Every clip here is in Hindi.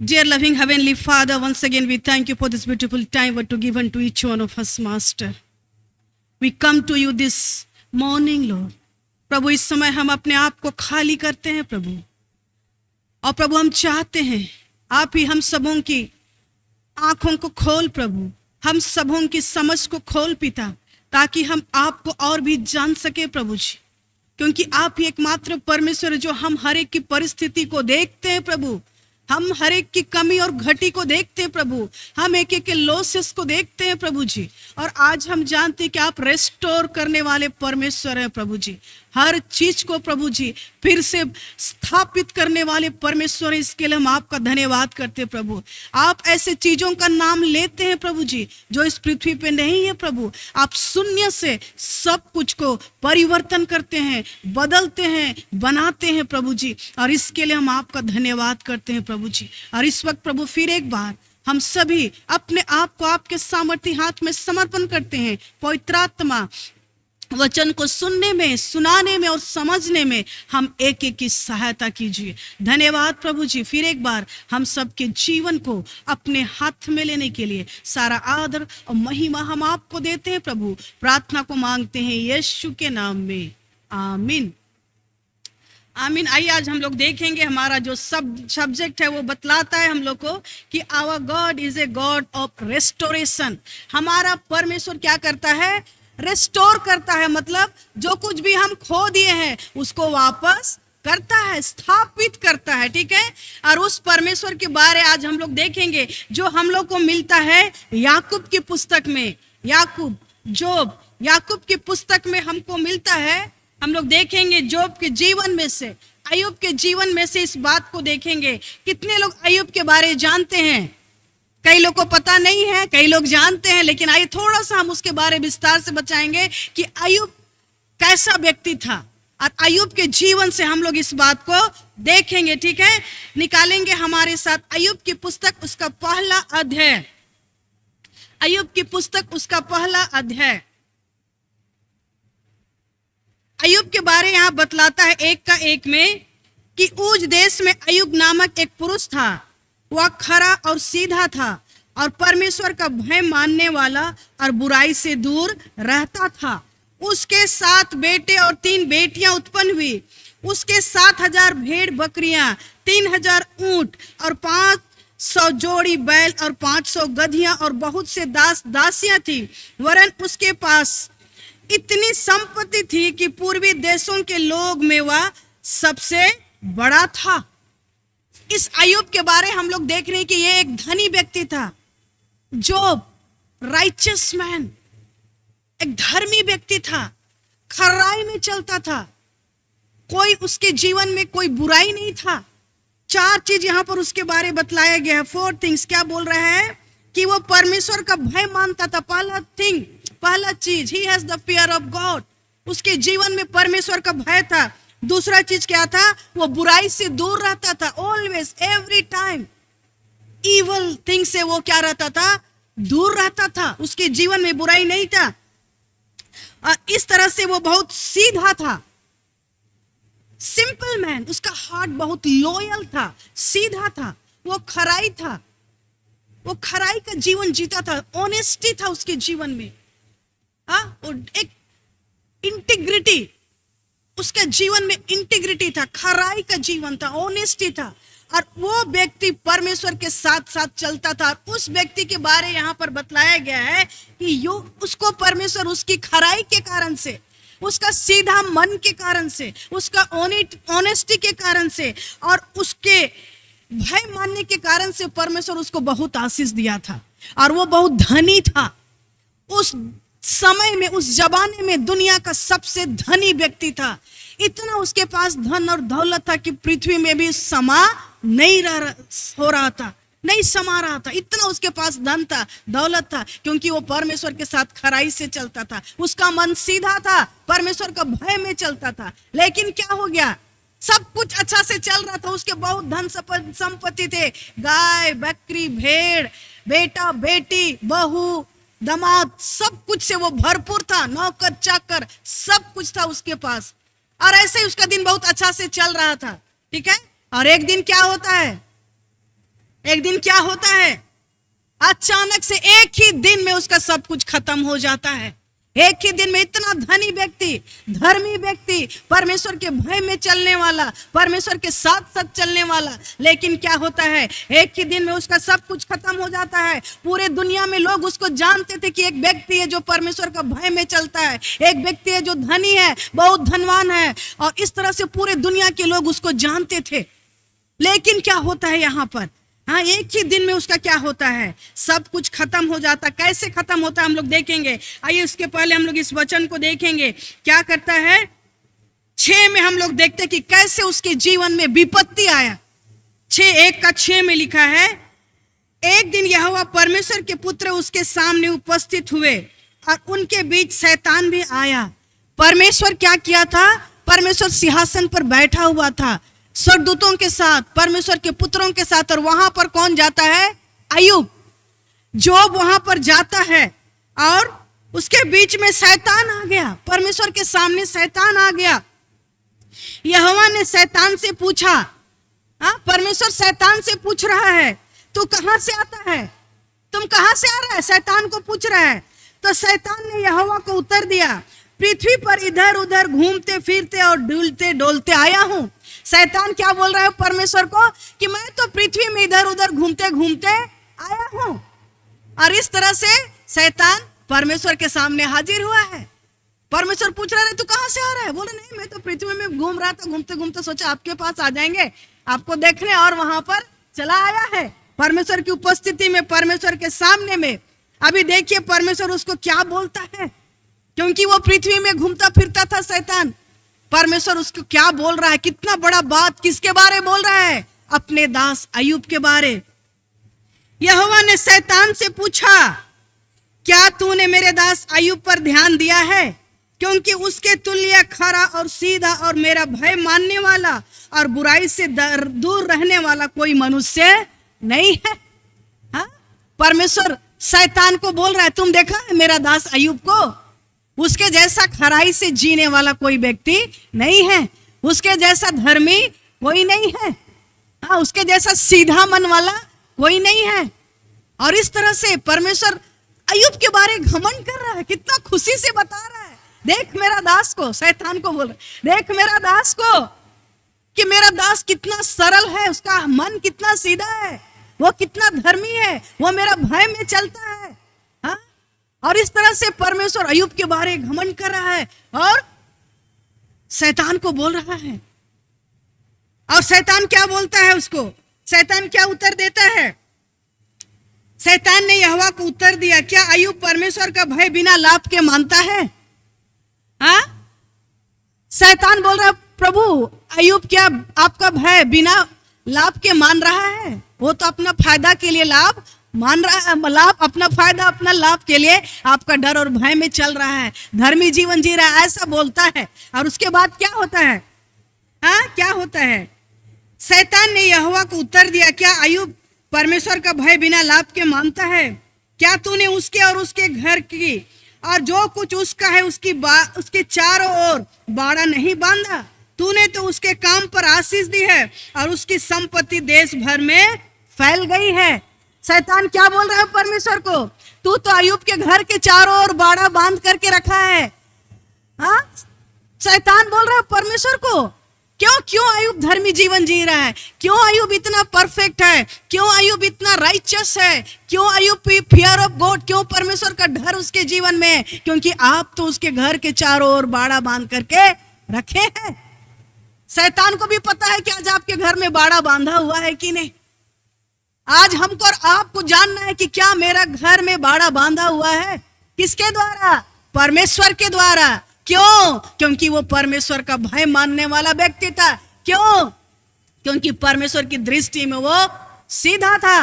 Dear loving Heavenly Father, once again we thank you for this beautiful time what to give unto each one of us, Master. We come to you this morning, Lord. प्रभु इस समय हम अपने आप को खाली करते हैं प्रभु, और प्रभु हम चाहते हैं आप ही हम सबों की आंखों को खोल प्रभु, हम सबों की समझ को खोल पिता, ताकि हम आपको और भी जान सके प्रभु जी, क्योंकि आप ही एकमात्र परमेश्वर जो हम हर एक की परिस्थिति को देखते हैं प्रभु, हम हर एक की कमी और घटी को देखते हैं प्रभु, हम एक एक के लॉसेस को देखते हैं प्रभु जी, और आज हम जानते हैं कि आप रेस्टोर करने वाले परमेश्वर हैं प्रभु जी, हर चीज को प्रभु जी फिर से स्थापित करने वाले परमेश्वर हैं। इसके लिए हम आपका धन्यवाद करते हैं प्रभु। आप ऐसे चीजों का नाम लेते हैं प्रभु जी जो इस पृथ्वी पे नहीं है प्रभु, आप शून्य से सब कुछ को परिवर्तन करते हैं, बदलते हैं, बनाते हैं प्रभु जी, और इसके लिए हम आपका धन्यवाद करते हैं प्रभु जी। और इस वक्त प्रभु फिर एक बार हम सभी अपने आप को आपके सामर्थी हाथ में समर्पण करते हैं। पवित्र आत्मा वचन को सुनने में, सुनाने में और समझने में हम एक एक की सहायता कीजिए। धन्यवाद प्रभु जी। फिर एक बार हम सबके जीवन को अपने हाथ में लेने के लिए सारा आदर और महिमा हम आपको देते हैं प्रभु। प्रार्थना को मांगते हैं यीशु के नाम में, आमीन आमीन। आइए आज हम लोग देखेंगे, हमारा जो सब्जेक्ट है वो बतलाता है हम लोग को कि our God is a God of restoration. हमारा परमेश्वर क्या करता है? रेस्टोर करता है, मतलब जो कुछ भी हम खो दिए हैं उसको वापस करता है, स्थापित करता है, ठीक है। और उस परमेश्वर के बारे आज हम लोग देखेंगे जो हम लोग को मिलता है याकूब की पुस्तक में। याकूब की पुस्तक में हमको मिलता है। हम लोग देखेंगे जोब के जीवन में से, अय्यूब के जीवन में से इस बात को देखेंगे। कितने लोग अय्यूब के बारे जानते हैं? कई लोग को पता नहीं है, कई लोग जानते हैं, लेकिन आइए थोड़ा सा हम उसके बारे विस्तार से बताएंगे कि अय्यूब कैसा व्यक्ति था, और अय्यूब के जीवन से हम लोग इस बात को देखेंगे, ठीक है। निकालेंगे हमारे साथ अय्यूब की पुस्तक उसका पहला अध्याय, अय्यूब की पुस्तक उसका पहला अध्याय। अय्यूब के बारे यहाँ बतलाता है 1 में कि ऊज देश में अय्यूब नामक एक पुरुष था, वह खरा और सीधा था और परमेश्वर का भय मानने वाला और बुराई से दूर रहता था। उसके 7 बेटे और 3 बेटियां उत्पन्न हुई। उसके 7,000 भेड़ बकरियां, 3,000 ऊंट और 500 जोड़ी बैल और 500 गधियां और बहुत से दास दासियां थी। वरन उसके पास इतनी संपत्ति थी कि पूर्वी देशों के लोग में वह सबसे बड़ा था। इस अय्यूब के बारे हम लोग देख रहे हैं कि ये एक धनी व्यक्ति था। जोब राइचस मैन, एक धर्मी व्यक्ति था, खराई में चलता था, कोई उसके जीवन में कोई बुराई नहीं था। 4 चीज यहाँ पर उसके बारे बतलाया गया है। 4 थिंग्स। क्या बोल रहा है? कि वो परमेश्वर का भय मानता था। पहला चीज, he has the fear of God. उसके जीवन में परमेश्वर का भय था। दूसरा चीज क्या था? वो बुराई से दूर रहता था। Always, every time evil thing से वो क्या रहता था? दूर रहता था। उसके जीवन में बुराई नहीं था। और इस तरह से वो बहुत सीधा था, सिंपल मैन। उसका हार्ट बहुत लॉयल था, सीधा था, वो खराई था, वो खराई का जीवन जीता था। ऑनेस्टी था उसके जीवन में, और एक इंटीग्रिटी, उसके जीवन में इंटीग्रिटी था, खराई का जीवन था, ऑनेस्टी था। और वो व्यक्ति परमेश्वर के साथ साथ चलता था। और उस व्यक्ति के बारे यहाँ पर बतलाया गया है कि उसको परमेश्वर उसकी खराई के कारण से, उसका सीधा मन के कारण से, उसका ऑनेस्टी के कारण से और उसके भय मानने के कारण से परमेश्वर उसको बहुत आशीष दिया था। और वो बहुत धनी था। उस समय में, उस जमाने में दुनिया का सबसे धनी व्यक्ति था। इतना उसके पास धन और दौलत था कि पृथ्वी में भी समा नहीं हो रहा था, नहीं समा रहा था। इतना उसके पास धन था, दौलत था, क्योंकि वो परमेश्वर के साथ खराई से चलता था। उसका मन सीधा था, परमेश्वर का भय में चलता था। लेकिन क्या हो गया? सब कुछ अच्छा से चल रहा था, उसके बहुत धन संपत्ति थे, गाय बकरी भेड़, बेटा बेटी बहू दामाद, सब कुछ से वो भरपूर था। नौकर चाकर सब कुछ था उसके पास। और ऐसे ही उसका दिन बहुत अच्छा से चल रहा था, ठीक है। और एक दिन क्या होता है? एक दिन क्या होता है, अचानक से एक ही दिन में उसका सब कुछ खत्म हो जाता है। एक ही दिन में इतना धनी व्यक्ति, धर्मी व्यक्ति, परमेश्वर के भय में चलने वाला, परमेश्वर के साथ साथ चलने वाला, लेकिन क्या होता है, एक ही दिन में उसका सब कुछ खत्म हो जाता है। पूरे दुनिया में लोग उसको जानते थे कि एक व्यक्ति है जो परमेश्वर का भय में चलता है, एक व्यक्ति है जो धनी है, बहुत धनवान है, और इस तरह से पूरे दुनिया के लोग उसको जानते थे। लेकिन क्या होता है यहाँ पर, हाँ, एक ही दिन में उसका क्या होता है, सब कुछ खत्म हो जाता। कैसे खत्म होता है हम लोग देखेंगे। आइए उसके पहले हम लोग इस वचन को देखेंगे। क्या करता है, 6 में हम लोग देखते हैं कि कैसे उसके जीवन में विपत्ति आया। 6:1 में लिखा है, एक दिन यहोवा परमेश्वर के पुत्र उसके सामने उपस्थित हुए और उनके बीच शैतान भी आया। परमेश्वर क्या किया था, परमेश्वर सिंहासन पर बैठा हुआ था स्वर्गदूतों के साथ, परमेश्वर के पुत्रों के साथ, और वहां पर कौन जाता है, अय्यूब। जोब वहां पर जाता है और उसके बीच में शैतान आ गया, परमेश्वर के सामने शैतान आ गया। यहोवा ने शैतान से पूछा, परमेश्वर शैतान से पूछ रहा है, तू कहां से आता है, तुम कहां से आ रहा है, शैतान को पूछ रहा है। तो शैतान ने यहोवा को उत्तर दिया, पृथ्वी पर इधर उधर घूमते फिरते और डुलते डोलते आया हूं। शैतान क्या बोल रहा है परमेश्वर को, कि मैं तो पृथ्वी में इधर उधर घूमते घूमते आया हूं। और इस तरह से शैतान परमेश्वर के सामने हाजिर हुआ है। परमेश्वर पूछ रहा है, तू कहां से आ रहा है, बोले नहीं, मैं तो पृथ्वी में घूम रहा था, घूमते घूमते सोचा आपके पास आ जाएंगे, आपको देखने, और वहां पर चला आया है परमेश्वर की उपस्थिति में, परमेश्वर के सामने में। अभी देखिए परमेश्वर उसको क्या बोलता है, क्योंकि वो पृथ्वी में घूमता फिरता था शैतान। परमेश्वर उसको क्या बोल रहा है, कितना बड़ा बात, किसके बारे बोल रहा है, अपने दास अय्यूब के बारे। यहोवा ने शैतान से पूछा, क्या तूने मेरे दास अय्यूब पर ध्यान दिया है, क्योंकि उसके तुल्य खरा और सीधा और मेरा भय मानने वाला और बुराई से दूर रहने वाला कोई मनुष्य नहीं है। हाँ? परमेश्वर शैतान को बोल रहा है, तुम देखा है मेरा दास अय्यूब को, उसके जैसा खराई से जीने वाला कोई व्यक्ति नहीं है, उसके जैसा धर्मी कोई नहीं है, हाँ, उसके जैसा सीधा मन वाला कोई नहीं है। और इस तरह से परमेश्वर अय्यूब के बारे घमंड कर रहा है, कितना खुशी से बता रहा है, देख मेरा दास को, शैतान को बोल रहा है, देख मेरा दास को, कि मेरा दास कितना सरल है, उसका मन कितना सीधा है, वो कितना धर्मी है, वो मेरा भय में चलता है। हाँ? और इस तरह से परमेश्वर अय्यूब के बारे घमंड कर रहा है और शैतान को बोल रहा है। और शैतान क्या बोलता है उसको, शैतान क्या उत्तर देता है, शैतान ने यहोवा को उत्तर दिया, क्या अय्यूब परमेश्वर का भय बिना लाभ के मानता है। हाँ? शैतान बोल रहा है, प्रभु अय्यूब क्या आपका भय बिना लाभ के मान रहा है, वो तो अपना फायदा के लिए लाभ मान रहा है, लाभ अपना फायदा अपना लाभ के लिए आपका डर और भय में चल रहा है, धर्मी जीवन जी रहा है, ऐसा बोलता है। और उसके बाद क्या होता है, हाँ क्या होता है, शैतान ने यहोवा को उत्तर दिया, क्या अय्यूब परमेश्वर का भय बिना लाभ के मानता है, क्या तूने उसके और उसके घर की और जो कुछ उसका है उसके चारों ओर बाड़ा नहीं बांधा, तूने तो उसके काम पर आशीष दी है और उसकी संपत्ति देश भर में फैल गई है। शैतान क्या बोल रहा है परमेश्वर को, तू तो अय्यूब के घर के चारों ओर बाड़ा बांध करके रखा है। हाँ? शैतान बोल रहा है परमेश्वर को, क्यों अय्यूब धर्मी जीवन जी रहा है, क्यों अय्यूब इतना परफेक्ट है, क्यों अय्यूब इतना राइचस है, क्यों अय्यूब फियर ऑफ गॉड, क्यों परमेश्वर का डर उसके जीवन में है, क्योंकि आप तो उसके घर के चारों ओर बाड़ा बांध करके रखे हैं। शैतान को भी पता है कि आज आपके घर में बाड़ा बांधा हुआ है कि नहीं। आज हमको और आपको जानना है कि क्या मेरा घर में बाड़ा बांधा हुआ है, किसके द्वारा, परमेश्वर के द्वारा। क्यों? क्योंकि वो परमेश्वर का भय मानने वाला व्यक्ति था। क्यों? क्योंकि परमेश्वर की दृष्टि में वो सीधा था,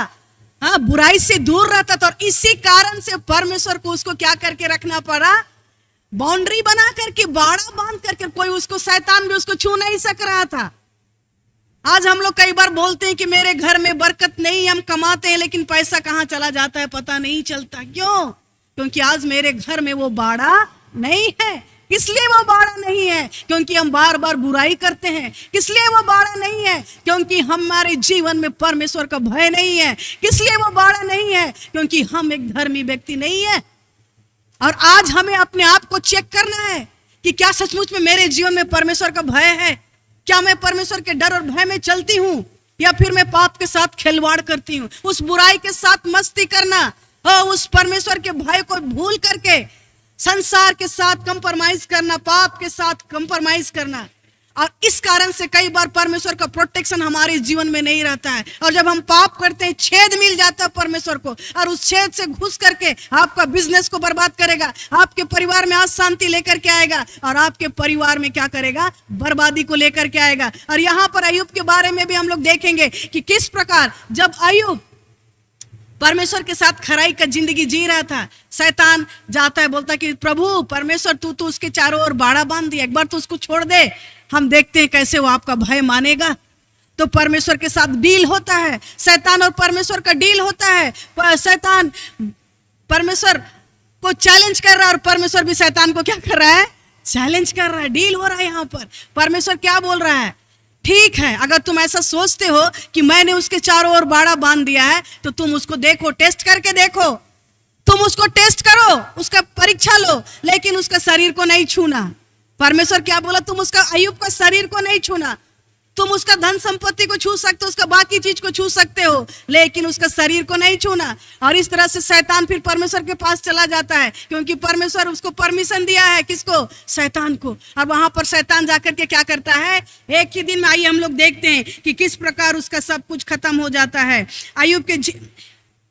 हाँ, बुराई से दूर रहता था। और इसी कारण से परमेश्वर को उसको क्या करके रखना पड़ा, बाउंड्री बना करके, बाड़ा बांध करके, कोई उसको, शैतान भी उसको छू नहीं सक रहा था। आज हम लोग कई बार बोलते हैं कि मेरे घर में बरकत नहीं, हम कमाते हैं लेकिन पैसा कहाँ चला जाता है पता नहीं चलता। क्यों? क्योंकि आज मेरे घर में वो बाड़ा नहीं है, किस लिए वो बाड़ा नहीं है? क्योंकि हम बार बार बुराई करते हैं। किस लिए वो बाड़ा नहीं है? क्योंकि हमारे जीवन में परमेश्वर का भय नहीं है। किस लिए वो बाड़ा नहीं है? क्योंकि हम एक धर्मी व्यक्ति नहीं है। और आज हमें अपने आप को चेक करना है कि क्या सचमुच में मेरे जीवन में परमेश्वर का भय है? क्या मैं परमेश्वर के डर और भय में चलती हूँ, या फिर मैं पाप के साथ खिलवाड़ करती हूँ? उस बुराई के साथ मस्ती करना और उस परमेश्वर के भय को भूल करके संसार के साथ कंप्रोमाइज करना, पाप के साथ कंप्रोमाइज करना। और इस कारण से कई बार परमेश्वर का प्रोटेक्शन हमारे जीवन में नहीं रहता है। और जब हम पाप करते हैं, छेद मिल जाता है परमेश्वर को, और उस छेद से घुस करके आपका बिजनेस को बर्बाद करेगा, आपके परिवार में अशांति लेकर के आएगा, और आपके परिवार में क्या करेगा? बर्बादी को लेकर के आएगा। और यहाँ पर अय्यूब के बारे में भी हम लोग देखेंगे कि किस प्रकार जब अय्यूब परमेश्वर के साथ खराई का जिंदगी जी रहा था, शैतान जाता है, बोलता कि प्रभु परमेश्वर तू तो उसके चारों ओर बाड़ा बांध दिया, एक बार तो उसको छोड़ दे, हम देखते हैं कैसे वो आपका भय मानेगा। तो परमेश्वर के साथ डील होता है, शैतान और परमेश्वर का डील होता है। शैतान परमेश्वर को चैलेंज कर रहा है और परमेश्वर भी शैतान को क्या कर रहा है? चैलेंज कर रहा है, डील हो रहा है। यहाँ पर परमेश्वर क्या बोल रहा है? ठीक है, अगर तुम ऐसा सोचते हो कि मैंने उसके चारों ओर बाड़ा बांध दिया है, तो तुम उसको देखो, टेस्ट करके देखो, तुम उसको टेस्ट करो, उसका परीक्षा लो, लेकिन उसका शरीर को नहीं छूना। परमेश्वर क्या बोला? तुम उसका, अय्यूब का शरीर को नहीं छूना। तुम उसका धन संपत्ति को छू सकते हो, उसका बाकी चीज को छू सकते हो, लेकिन उसका शरीर को नहीं छूना। और इस तरह से शैतान फिर परमेश्वर के पास चला जाता है, क्योंकि परमेश्वर उसको परमिशन दिया है। किसको? शैतान को। और वहां पर शैतान जाकर के क्या करता है? एक ही दिन में आइए हम लोग देखते हैं कि किस प्रकार उसका सब कुछ खत्म हो जाता है। अय्यूब के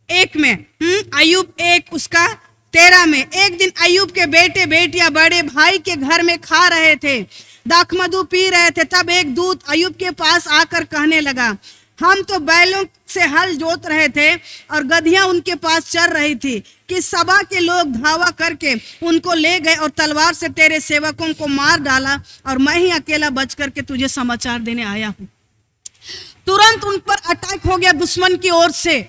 एक में अय्यूब 1 उसका 13 में, एक दिन अय्यूब के बेटे बेटियां बड़े भाई के घर में खा रहे थे, दाखमधु पी रहे थे। तब एक दूत अय्यूब के पास आकर कहने लगा, हम तो बैलों से हल जोत रहे थे और गधियां उनके पास चर रही थी कि सभा के लोग धावा करके उनको ले गए और तलवार से तेरे सेवकों को मार डाला, और मैं ही अकेला बच करके तुझे समाचार देने आया हूं। तुरंत उन पर अटैक हो गया दुश्मन की ओर से,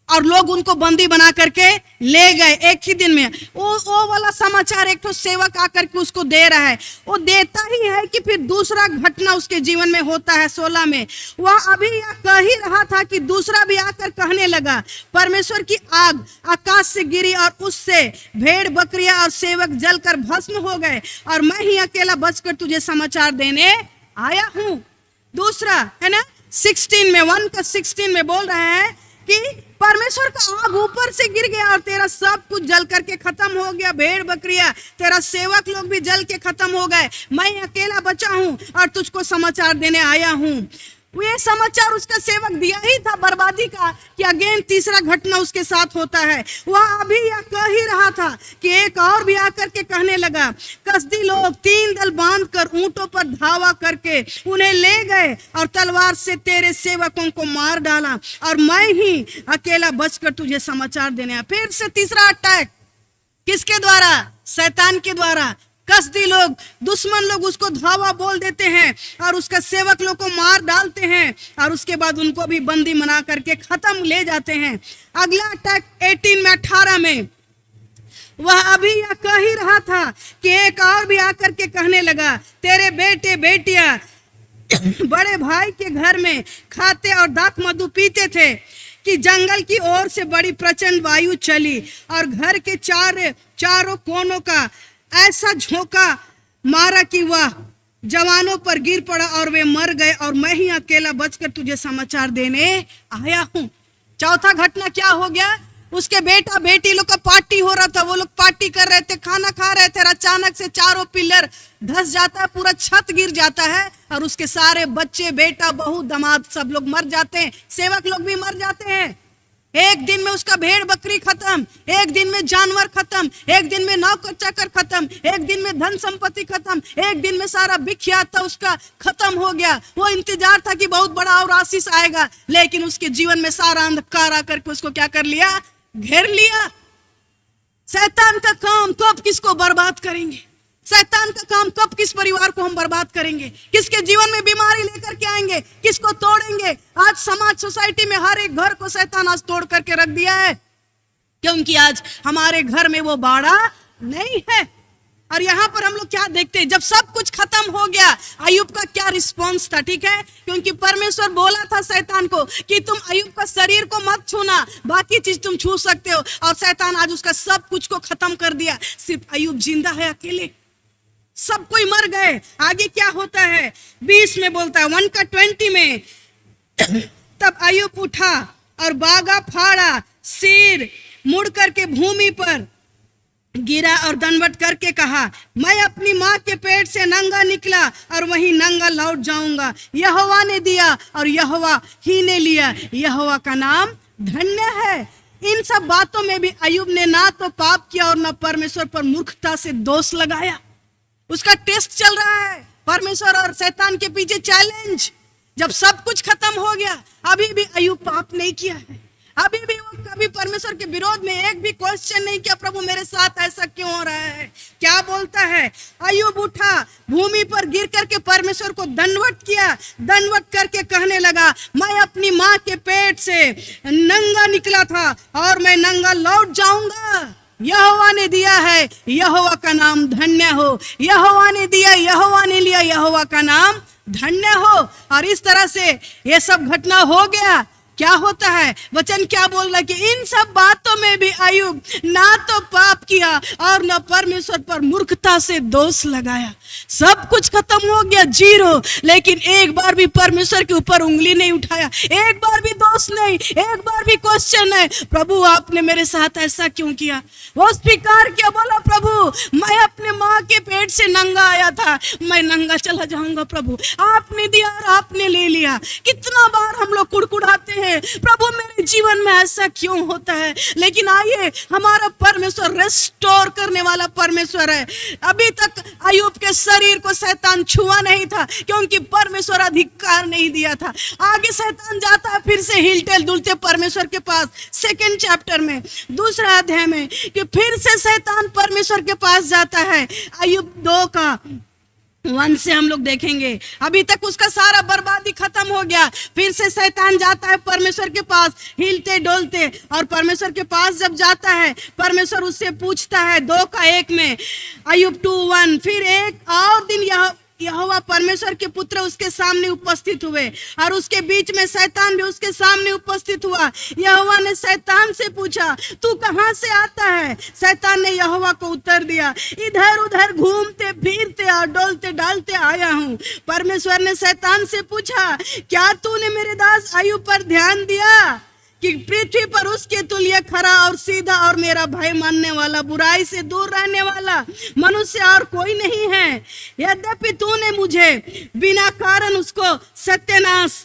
और लोग उनको बंदी बना करके ले गए एक ही दिन में। वो वाला समाचार एक तो सेवक आकर के उसको दे रहा है, वो देता ही है कि फिर दूसरा घटना उसके जीवन में होता है। 16 में वह अभी यह कह ही रहा था कि दूसरा भी आकर कहने लगा, परमेश्वर की आग आकाश से गिरी और उससे भेड़ बकरियां और सेवक जलकर भस्म हो गए, और मैं ही अकेला बचकर तुझे समाचार देने आया हूं। दूसरा है ना 16 में 1 का 16 में बोल रहा है कि परमेश्वर का आग ऊपर से गिर गया और तेरा सब कुछ जल करके खत्म हो गया, भेड़ बकरियां, तेरा सेवक लोग भी जल के खत्म हो गए, मैं अकेला बचा हूं और तुझको समाचार देने आया हूं। ये समाचार उसका सेवक दिया ही था बर्बादी का, कि अगेन तीसरा घटना उसके साथ होता है। वह अभी यह कह ही रहा था कि एक और भी आकर के कहने लगा, कसदी लोग 3 दल बांधकर ऊंटों पर धावा करके उन्हें ले गए और तलवार से तेरे सेवकों को मार डाला, और मैं ही अकेला बचकर तुझे समाचार देने आया। फिर से तीसरा अटैक किसके द्वारा? शैतान के द्वारा। कसदी लोग, दुश्मन लोग उसको धावा बोल देते हैं और उसका सेवक लोग को मार डालते हैं, और उसके बाद उनको भी बंदी बना करके खत्म ले जाते हैं। अगला अटैक 18 में 18 में वह अभी यह कह ही रहा था कि एक और भी आकर के कहने लगा, तेरे बेटे बेटियां बड़े भाई के घर में खाते और दाखमधु पीते थे कि जंगल की ओर से बड़ी प्रचंड वायु चली और घर के चारों कोनों का ऐसा झोंका मारा कि वह जवानों पर गिर पड़ा और वे मर गए, और मैं ही अकेला बचकर तुझे समाचार देने आया हूं। चौथा घटना क्या हो गया? उसके बेटा बेटी लोग का पार्टी हो रहा था, वो लोग पार्टी कर रहे थे, खाना खा रहे थे, अचानक से चारों पिलर धस जाता है, पूरा छत गिर जाता है, और उसके सारे बच्चे, बेटा, बहू, दामाद सब लोग मर जाते हैं, सेवक लोग भी मर जाते हैं। एक दिन में उसका भेड़ बकरी खत्म, एक दिन में जानवर खत्म, एक दिन में नौकर चाकर खत्म, एक दिन में धन संपत्ति खत्म, एक दिन में सारा विख्यात था उसका खत्म हो गया। वो इंतजार था कि बहुत बड़ा और आशीष आएगा, लेकिन उसके जीवन में सारा अंधकार आकर के उसको क्या कर लिया? घेर लिया। शैतान का काम कब किसको बर्बाद करेंगे? शैतान का काम कब किस परिवार को हम बर्बाद करेंगे? किसके जीवन में बीमारी लेकर के आएंगे? किसको तोड़ेंगे? आज समाज सोसाइटी में हर एक घर को शैतान आज तोड़ करके रख दिया है, क्योंकि आज हमारे घर में वो बाड़ा नहीं है। और यहाँ पर हम लोग क्या देखते हैं, जब सब कुछ खत्म हो गया अय्यूब का क्या रिस्पॉन्स था, ठीक है, क्योंकि परमेश्वर बोला था शैतान को कि तुम अय्यूब का शरीर को मत छूना, बाकी चीज तुम छू सकते हो, और शैतान आज उसका सब कुछ को खत्म कर दिया, सिर्फ अय्यूब जिंदा है अकेले, सब कोई मर गए। आगे क्या होता है 20 में बोलता है, 1:20 में तब अय्यूब उठा और बागा फाड़ा, सिर मुड़ करके भूमि पर गिरा और दंडवत करके कहा, मैं अपनी माँ के पेट से नंगा निकला और वहीं नंगा लौट जाऊंगा। यहोवा ने दिया और यहोवा ही ने लिया, यहोवा का नाम धन्य है। इन सब बातों में भी अय्यूब ने ना तो पाप किया और ना परमेश्वर पर मूर्खता से दोष लगाया। उसका टेस्ट चल रहा है, परमेश्वर और शैतान के पीछे चैलेंज। जब सब कुछ खत्म हो गया अभी भी अय्यूब पाप नहीं किया है, अभी भी वो कभी परमेश्वर के विरोध में एक भी क्वेश्चन नहीं किया, प्रभु मेरे साथ ऐसा क्यों हो रहा है। क्या बोलता है, अय्यूब उठा, भूमि पर गिर करके परमेश्वर को दंडवत किया, दंडवत करके कहने लगा, मैं अपनी माँ के पेट से नंगा निकला था और मैं नंगा लौट जाऊंगा। यहोवा ने दिया है, यहोवा का नाम धन्य हो। यहोवा ने दिया, यहोवा ने लिया, यहोवा का नाम धन्य हो। और इस तरह से ये सब घटना हो गया। क्या होता है, वचन क्या बोल रहा है कि इन सब बातों में भी अय्यूब ना तो पाप किया और ना परमेश्वर पर मूर्खता से दोष लगाया। सब कुछ खत्म हो गया, जीरो, लेकिन एक बार भी परमेश्वर के ऊपर उंगली नहीं उठाया, एक बार भी दोष नहीं, एक बार भी क्वेश्चन नहीं, प्रभु आपने मेरे साथ ऐसा क्यों किया। वो स्वीकार किया, बोला प्रभु मैं अपने माँ के पेट से नंगा आया था, मैं नंगा चला जाऊंगा, प्रभु आपने दिया और आपने ले लिया। कितना बार हम लोग कुड़कुड़ाते हैं, प्रभु मेरे जीवन में ऐसा क्यों होता है, लेकिन आइए हमारा परमेश्वर रेस्टोर करने वाला परमेश्वर है। अभी तक अय्यूब के शरीर को शैतान छुआ नहीं था क्योंकि परमेश्वर अधिकार नहीं दिया था। आगे शैतान जाता है फिर से हिलते डुलते परमेश्वर के पास, 2 चैप्टर में 2 अध्याय में, कि फिर से शैतान परमेश्वर के पास जाता है। अय्यूब 2:1 से हम लोग देखेंगे, अभी तक उसका सारा बर्बादी खत्म हो गया, फिर से शैतान जाता है परमेश्वर के पास हिलते डोलते, और परमेश्वर के पास जब जाता है परमेश्वर उससे पूछता है 2:1 में, अय्यूब 2:1, फिर एक और दिन यहोवा परमेश्वर के पुत्र उसके सामने उपस्थित हुए और उसके बीच में शैतान भी उसके सामने उपस्थित हुआ। यहोवा ने शैतान से पूछा, तू कहां से आता है। शैतान ने यहोवा को उत्तर दिया, इधर उधर घूमते फिरते और डोलते डालते आया हूं। परमेश्वर ने शैतान से पूछा, क्या तूने मेरे दास अय्यूब पर ध्यान दिया कि पृथ्वी पर उसके तुल्य खरा और सीधा और मेरा भय मानने वाला, बुराई से दूर रहने वाला मनुष्य और कोई नहीं है। यद्यपि तूने मुझे बिना कारण उसको सत्यानाश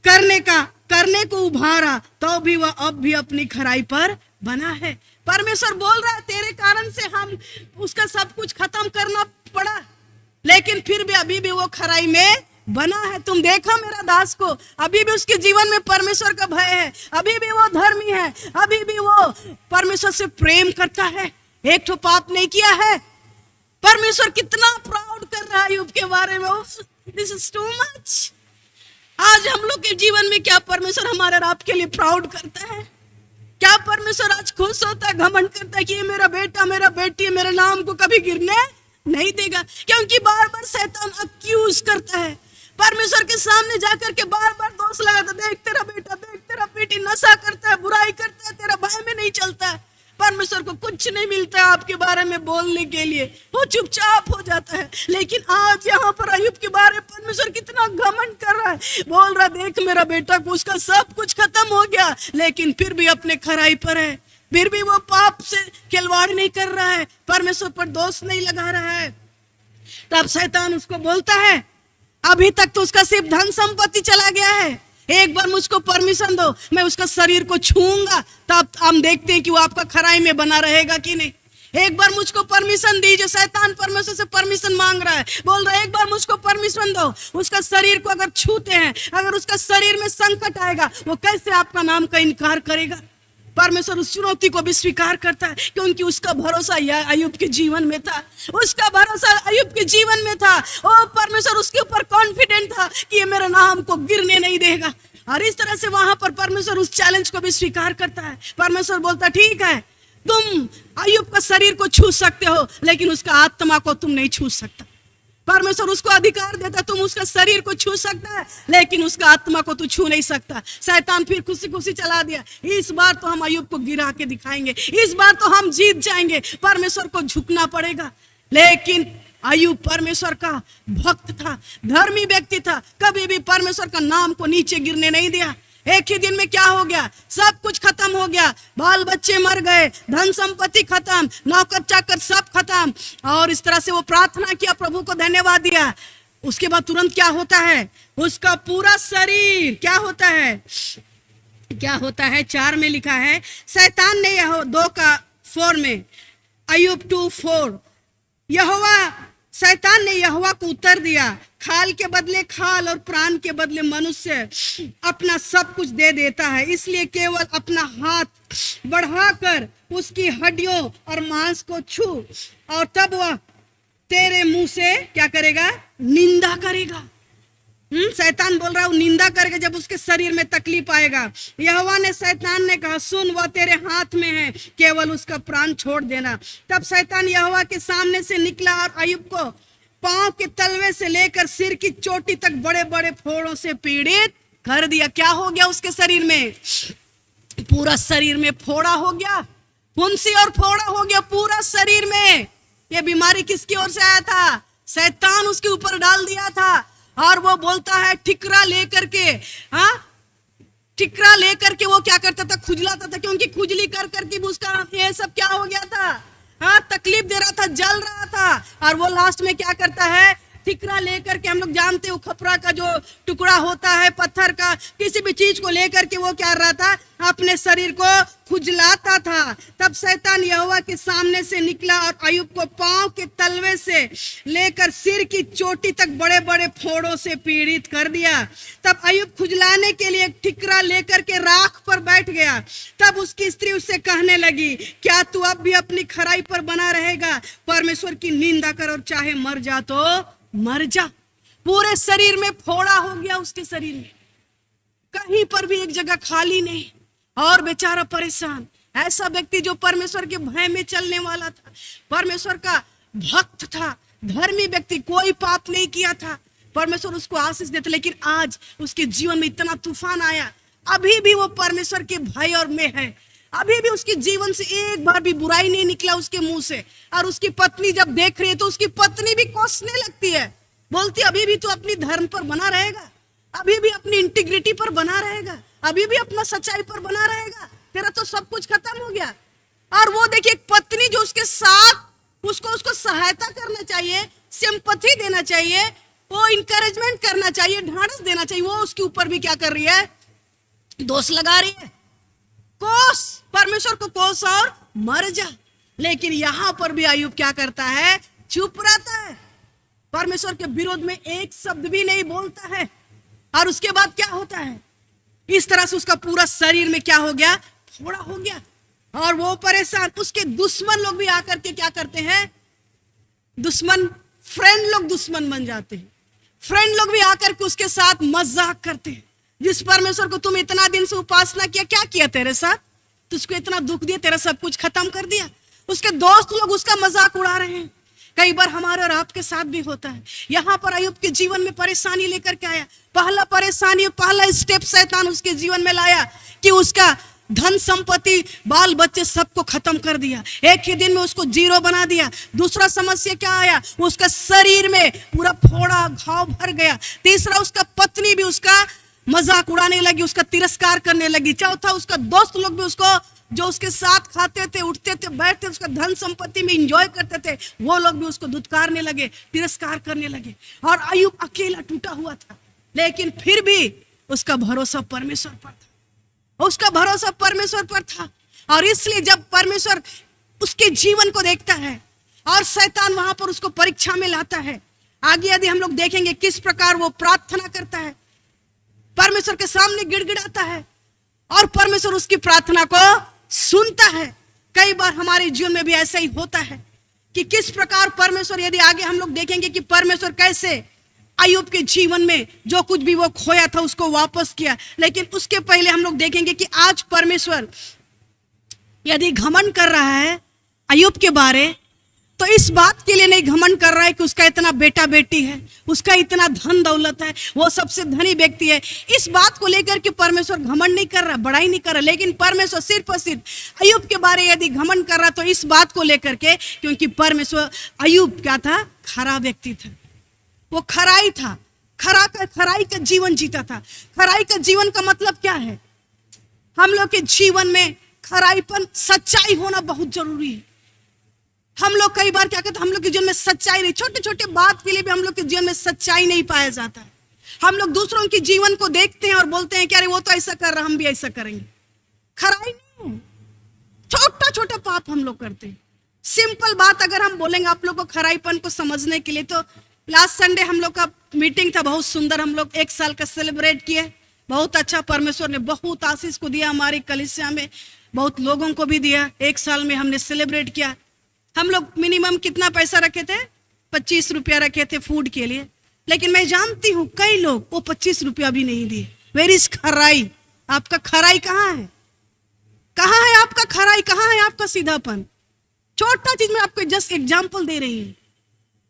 करने को उभारा, तो भी वह अब भी अपनी खराई पर बना है। परमेश्वर बोल रहा है तेरे कारण से हम उसका सब कुछ खत्म करना पड़ा, लेकिन फिर भी अभी भी वो खराई में बना है। तुम देखा मेरा दास को, अभी भी उसके जीवन में परमेश्वर का भय है, अभी भी वो धर्मी है, अभी भी वो परमेश्वर से प्रेम करता है, एक तो पाप नहीं किया है। परमेश्वर कितना प्राउड कर रहा है अय्यूब के बारे में, दिस इज टू मच। आज हम लोग के जीवन में क्या परमेश्वर हमारे और आपके लिए प्राउड करता है? क्या परमेश्वर आज खुश होता है, घमंड करता है कि ये मेरा बेटा मेरा बेटी मेरे नाम को कभी गिरने नहीं देगा? क्योंकि बार बार शैतान अक्यूज करता है, परमेश्वर के सामने जाकर के बार बार दोष लगाता, देख तेरा बेटा, देख तेरा बेटी नशा करता है, बुराई करता है, तेरा भय में नहीं चलता है। परमेश्वर को कुछ नहीं मिलता है आपके बारे में बोलने के लिए, वो चुपचाप हो जाता है। लेकिन आज यहाँ पर अय्यूब के बारे में परमेश्वर कितना घमंड कर रहा है, बोल रहा देख मेरा बेटा को उसका सब कुछ खत्म हो गया, लेकिन फिर भी अपने खराई पर है, फिर भी वो पाप से खिलवाड़ नहीं कर रहा है, परमेश्वर पर दोष नहीं लगा रहा है। तब शैतान उसको बोलता है, अभी तक तो उसका सिर्फ धन संपत्ति चला गया है, एक बार मुझको परमिशन दो, मैं उसका शरीर को छूऊंगा, तब हम देखते हैं कि वो आपका खराई में बना रहेगा कि नहीं। एक बार मुझको परमिशन दीजिए। शैतान परमेश्वर से परमिशन मांग रहा है, बोल रहा है एक बार मुझको परमिशन दो, उसका शरीर को अगर छूते हैं, अगर उसका शरीर में संकट आएगा, वो कैसे आपका नाम का इनकार करेगा। परमेश्वर उस चुनौती को भी स्वीकार करता है क्योंकि उसका भरोसा अय्यूब के जीवन में था, उसका भरोसा अय्यूब के जीवन में था। और परमेश्वर उसके ऊपर कॉन्फिडेंट था कि ये मेरा नाम को गिरने नहीं देगा। और इस तरह से वहां पर परमेश्वर उस चैलेंज को भी स्वीकार करता है। परमेश्वर बोलता ठीक है, तुम अय्यूब का शरीर को छू सकते हो, लेकिन उसका आत्मा को तुम नहीं छू सकता। परमेश्वर उसको अधिकार देता, तुम उसका शरीर को छू सकता है, लेकिन उसका आत्मा को तू छू नहीं सकता। शैतान फिर खुशी खुशी चला दिया, इस बार तो हम अय्यूब को गिरा के दिखाएंगे, इस बार तो हम जीत जाएंगे, परमेश्वर को झुकना पड़ेगा। लेकिन अय्यूब परमेश्वर का भक्त था, धर्मी व्यक्ति था, कभी भी परमेश्वर का नाम को नीचे गिरने नहीं दिया। एक ही दिन में क्या हो गया, सब कुछ खत्म हो गया, बाल बच्चे मर गए, धन संपत्ति खत्म, नौकर चाकर सब खत्म। और इस तरह से वो प्रार्थना किया, प्रभु को धन्यवाद दिया। उसके बाद तुरंत क्या होता है, उसका पूरा शरीर क्या होता है, क्या होता है 4 में लिखा है, शैतान ने 2:4 में, अय्यूब 2:4, यहोवा शैतान ने यहोवा को उत्तर दिया, खाल के बदले खाल और प्राण के बदले मनुष्य अपना सब कुछ दे देता है, इसलिए केवल अपना हाथ बढ़ाकर उसकी हड्डियों और मांस को छू, और तब वह तेरे मुंह से क्या करेगा, निंदा करेगा। शैतान बोल रहा है, वो निंदा करके जब उसके शरीर में तकलीफ आएगा। यहोवा ने शैतान ने कहा, सुन, वह तेरे हाथ में है, केवल उसका प्राण छोड़ देना। तब शैतान यहोवा के सामने से निकला और अय्यूब को पांव के तलवे से लेकर सिर की चोटी तक बड़े बड़े फोड़ों से पीड़ित कर दिया। क्या हो गया उसके शरीर में, पूरा शरीर में फोड़ा हो गया, फुंसी और फोड़ा हो गया पूरा शरीर में। ये बीमारी किसकी ओर से आया था, शैतान उसके ऊपर डाल दिया था। और वो बोलता है ठिकरा लेकर के, ठिकरा लेकर के वो क्या करता था, खुजलाता था, क्योंकि खुजली कर करके उसका ये सब क्या हो गया था, तकलीफ दे रहा था, जल रहा था। और वो लास्ट में क्या करता है, ठिकरा लेकर के, हम लोग जानते हो खपरा का जो टुकड़ा होता है पत्थर का, किसी भी चीज को लेकर के वो क्या रहा था, अपने शरीर को खुजलाता था। तब शैतान यहोवा के सामने से निकला और अय्यूब को पांव के तलवे से लेकर सिर की चोटी तक बड़े बड़े फोड़ों से पीड़ित कर दिया। तब अय्यूब खुजलाने के लिए एक ठिकरा लेकर के राख पर बैठ गया। तब उसकी स्त्री उससे कहने लगी, क्या तू अब भी अपनी खराई पर बना रहेगा, परमेश्वर की निंदा कर और चाहे मर जा तो मर जा। पूरे शरीर में फोड़ा हो गया, उसके शरीर में कहीं पर भी एक जगह खाली नहीं, और बेचारा परेशान। ऐसा व्यक्ति जो परमेश्वर के भय में चलने वाला था, परमेश्वर का भक्त था, धर्मी व्यक्ति, कोई पाप नहीं किया था, परमेश्वर उसको आशीष देते। लेकिन आज उसके जीवन में इतना तूफान आया, अभी भी वो परमेश्वर के भय और में है, अभी भी उसके जीवन से एक बार भी बुराई नहीं निकला उसके मुंह से। और उसकी पत्नी जब देख रही है तो उसकी पत्नी भी कोसने लगती है, बोलती अभी भी तू अपनी धर्म पर बना रहेगा, अभी भी अपनी इंटीग्रिटी पर बना रहेगा, अभी भी अपना सच्चाई पर बना रहेगा, तेरा तो सब कुछ खत्म हो गया। और वो देखिए एक पत्नी जो उसके साथ उसको सहायता करना चाहिए, सिंपैथी देना चाहिए, वो इंकरेजमेंट करना चाहिए, ढांढस देना चाहिए, वो उसके ऊपर भी क्या कर रही है, दोष लगा रही है, कोस, परमेश्वर को कोस और मर जा। लेकिन यहां पर भी अय्यूब क्या करता है, चुप रहता है, परमेश्वर के विरोध में एक शब्द भी नहीं बोलता है। और उसके बाद क्या होता है, इस तरह से उसका पूरा शरीर में क्या हो गया, फोड़ा हो गया। और वो परेशान, उसके दुश्मन लोग भी आकर के क्या करते हैं, दुश्मन, फ्रेंड लोग दुश्मन बन जाते हैं, फ्रेंड लोग भी आकर के उसके साथ मजाक करते हैं। जिस परमेश्वर को तुम इतना दिन से उपासना किया, क्या किया तेरे साथ, तुझको इतना दुख दिया, तेरा सब कुछ खत्म कर दिया। उसके दोस्त लोग उसका मजाक उड़ा रहे हैं। कई बार हमारे और आपके साथ भी होता है। यहाँ पर अय्यूब के जीवन में परेशानी लेकर के आया, पहला स्टेप शैतान उसके जीवन में लाया कि उसका धन संपत्ति, बाल बच्चे सबको खत्म कर दिया, एक ही दिन में उसको जीरो बना दिया। दूसरा समस्या क्या आया, उसका शरीर में पूरा फोड़ा घाव भर गया। तीसरा, उसका पत्नी भी उसका मजाक उड़ाने लगी, उसका तिरस्कार करने लगी। चौथा, उसका दोस्त लोग भी उसको, जो उसके साथ खाते थे, उठते थे, बैठते, उसका धन संपत्ति में एंजॉय करते थे, वो लोग भी उसको धुतकारने लगे, तिरस्कार करने लगे। और अय्यूब अकेला टूटा हुआ था, लेकिन फिर भी उसका भरोसा परमेश्वर पर था, उसका भरोसा परमेश्वर पर था। और इसलिए जब परमेश्वर उसके जीवन को देखता है और शैतान वहां पर उसको परीक्षा में लाता है, आगे यदि हम लोग देखेंगे किस प्रकार वो प्रार्थना करता है, परमेश्वर के सामने गिड़गिड़ाता है और परमेश्वर उसकी प्रार्थना को सुनता है। कई बार हमारे जीवन में भी ऐसा ही होता है कि किस प्रकार परमेश्वर, यदि आगे हम लोग देखेंगे कि परमेश्वर कैसे अय्यूब के जीवन में जो कुछ भी वो खोया था उसको वापस किया। लेकिन उसके पहले हम लोग देखेंगे कि आज परमेश्वर यदि घमंड कर रहा है अय्यूब के बारे, तो इस बात के लिए नहीं घमंड कर रहा है कि उसका इतना बेटा बेटी है, उसका इतना धन दौलत है, वो सबसे धनी व्यक्ति है। इस बात को लेकर के परमेश्वर घमंड नहीं कर रहा, बड़ाई नहीं कर रहा। लेकिन परमेश्वर सिर्फ और सिर्फ अय्यूब के बारे यदि घमंड कर रहा तो इस बात को लेकर के, क्योंकि परमेश्वर, अय्यूब क्या था? खरा व्यक्ति था, वो खराई था, खराई का जीवन जीता था। खराई का जीवन का मतलब क्या है? हम लोग के जीवन में खराईपन, सच्चाई होना बहुत जरूरी है। हम लोग कई बार क्या कहते हैं, हम लोग के जीवन में सच्चाई नहीं, छोटे छोटे बात के लिए भी हम लोग के जीवन में सच्चाई नहीं पाया जाता है। हम लोग दूसरों के जीवन को देखते हैं और बोलते हैं कि अरे वो तो ऐसा कर रहा, हम भी ऐसा करेंगे। खराई नहीं है, छोटा छोटा पाप हम लोग करते हैं। सिंपल बात अगर हम बोलेंगे आप लोग को खराईपन को समझने के लिए, तो लास्ट संडे हम लोग का मीटिंग था, बहुत सुंदर। हम लोग 1 साल का सेलिब्रेट किए, बहुत अच्छा। परमेश्वर ने बहुत आशीष को दिया, हमारी कलीसिया में बहुत लोगों को भी दिया। 1 साल में हमने सेलिब्रेट किया। हम लोग मिनिमम कितना पैसा रखे थे? 25 रुपया रखे थे फूड के लिए। लेकिन मैं जानती हूँ कई लोग वो 25 रुपया भी नहीं दिए। वेर इज खराई? आपका खराई कहाँ है? कहाँ है आपका खराई? कहाँ है आपका सीधापन? छोटा चीज में आपको जस्ट एग्जाम्पल दे रही हूँ।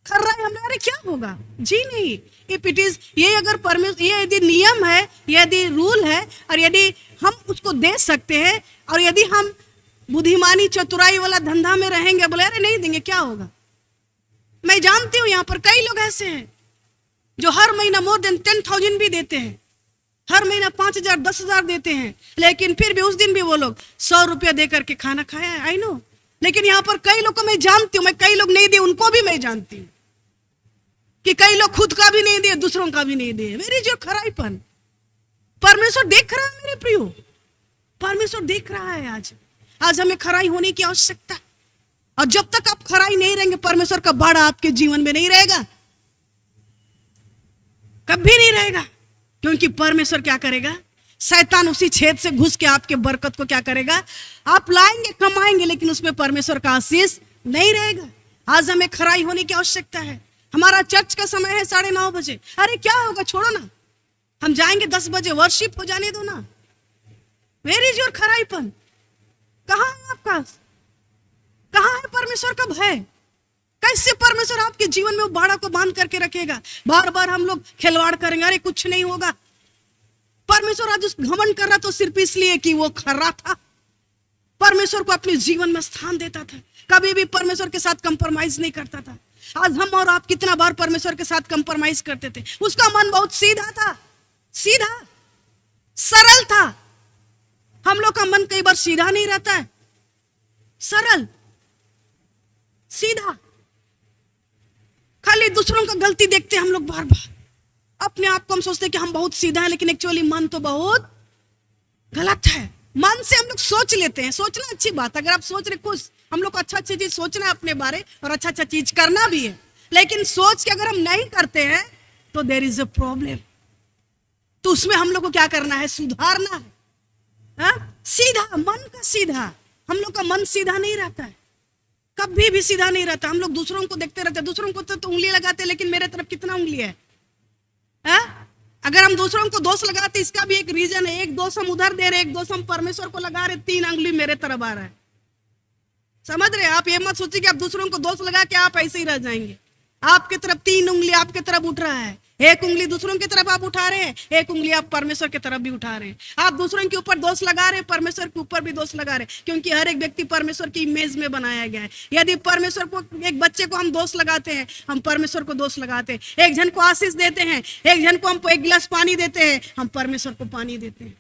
खराई हमने, अरे क्या होगा जी नहीं। इफ इट इज, ये अगर परमेश्वर, ये यदि नियम है, यदि रूल है, और यदि हम उसको दे सकते हैं, और यदि हम बुद्धिमानी चतुराई वाला धंधा में रहेंगे, बोले अरे नहीं देंगे, क्या होगा? मैं जानती हूं यहाँ पर कई लोग ऐसे हैं जो हर महीना मोर देन 10,000 भी देते हैं, हर महीना 5,000 10,000 देते हैं, लेकिन फिर भी उस दिन भी वो लोग 100 रुपया दे करके खाना खाया है। I know. लेकिन यहाँ पर कई लोग को मैं जानती हूँ, मैं कई लोग नहीं दिए उनको भी मैं जानती हूँ कि कई लोग खुद का भी नहीं दिए, दूसरों का भी नहीं दिए। मेरी जो खराईपन परमेश्वर देख रहा है मेरे प्रियो, परमेश्वर देख रहा है। आज हमें खराई होने की आवश्यकता। और जब तक आप खराई नहीं रहेंगे, परमेश्वर का बाड़ा आपके जीवन में नहीं रहेगा, कभी नहीं रहेगा। क्योंकि परमेश्वर क्या करेगा? शैतान उसी छेद से घुस के आपके बरकत को क्या करेगा? आप लाएंगे, कमाएंगे, लेकिन उसमें परमेश्वर का आशीष नहीं रहेगा। आज हमें खराई होने की आवश्यकता है। हमारा चर्च का समय है 9:30 बजे। अरे क्या होगा, छोड़ो ना, हम जाएंगे 10 बजे, वर्शिप हो जाने दो ना। वेयर इज योर खराईपन? कहाँ है आपका? कहाँ है परमेश्वर का भय? कैसे परमेश्वर आपके जीवन में वो बाड़ा को बांध करके रखेगा? बार बार हम लोग खिलवाड़ करेंगे, अरे कुछ नहीं होगा। परमेश्वर आज उस घमंड कर रहा तो सिर्फ इसलिए कि वो खरा था, परमेश्वर को अपने जीवन में स्थान देता था, कभी भी परमेश्वर के साथ कंप्रोमाइज नहीं करता था। आज हम और आप कितना बार परमेश्वर के साथ कंप्रोमाइज करते थे। उसका मन बहुत सीधा था, सीधा सरल था। हम लोग का मन कई बार सीधा नहीं रहता है, सरल सीधा। खाली दूसरों का गलती देखते हैं हम लोग बार बार। अपने आप को हम सोचते हैं कि हम बहुत सीधा है, लेकिन एक्चुअली मन तो बहुत गलत है। मन से हम लोग सोच लेते हैं। सोचना अच्छी बात, अगर आप सोच रहे कुछ, हम लोग को अच्छा अच्छी चीज सोचना है अपने बारे, और अच्छा अच्छा चीज करना भी है। लेकिन सोच के अगर हम नहीं करते हैं तो देयर इज अ प्रॉब्लम। तो उसमें हम लोग को क्या करना है? सुधारना है। सीधा, मन का सीधा। हम लोग का मन सीधा नहीं रहता है, कभी भी सीधा नहीं रहता। हम लोग दूसरों को देखते रहते हैं, दूसरों को तो उंगली लगाते हैं, लेकिन मेरे तरफ कितना उंगली है? अगर हम दूसरों को दोष लगाते, इसका भी एक रीजन है। एक दोष हम उधर दे रहे, एक दोष हम परमेश्वर को लगा रहे, 3 उंगली मेरे तरफ आ रहा है। समझ रहे? आप ये मत सोचिए कि आप दूसरों को दोष लगा के आप ऐसे ही रह जाएंगे। आपके तरफ 3 उंगली आपके तरफ उठ रहा है। एक उंगली दूसरों की तरफ आप उठा रहे हैं, एक उंगली आप परमेश्वर की तरफ भी उठा रहे हैं। आप दूसरों के ऊपर दोष लगा रहे हैं, परमेश्वर के ऊपर भी दोष लगा रहे हैं, क्योंकि हर एक व्यक्ति परमेश्वर की इमेज में बनाया गया है। यदि परमेश्वर को, एक बच्चे को हम दोष लगाते हैं, हम परमेश्वर को दोष लगाते हैं। एक जन को आशीष देते हैं, एक जन को हम 1 गिलास पानी देते हैं, हम परमेश्वर को पानी देते हैं।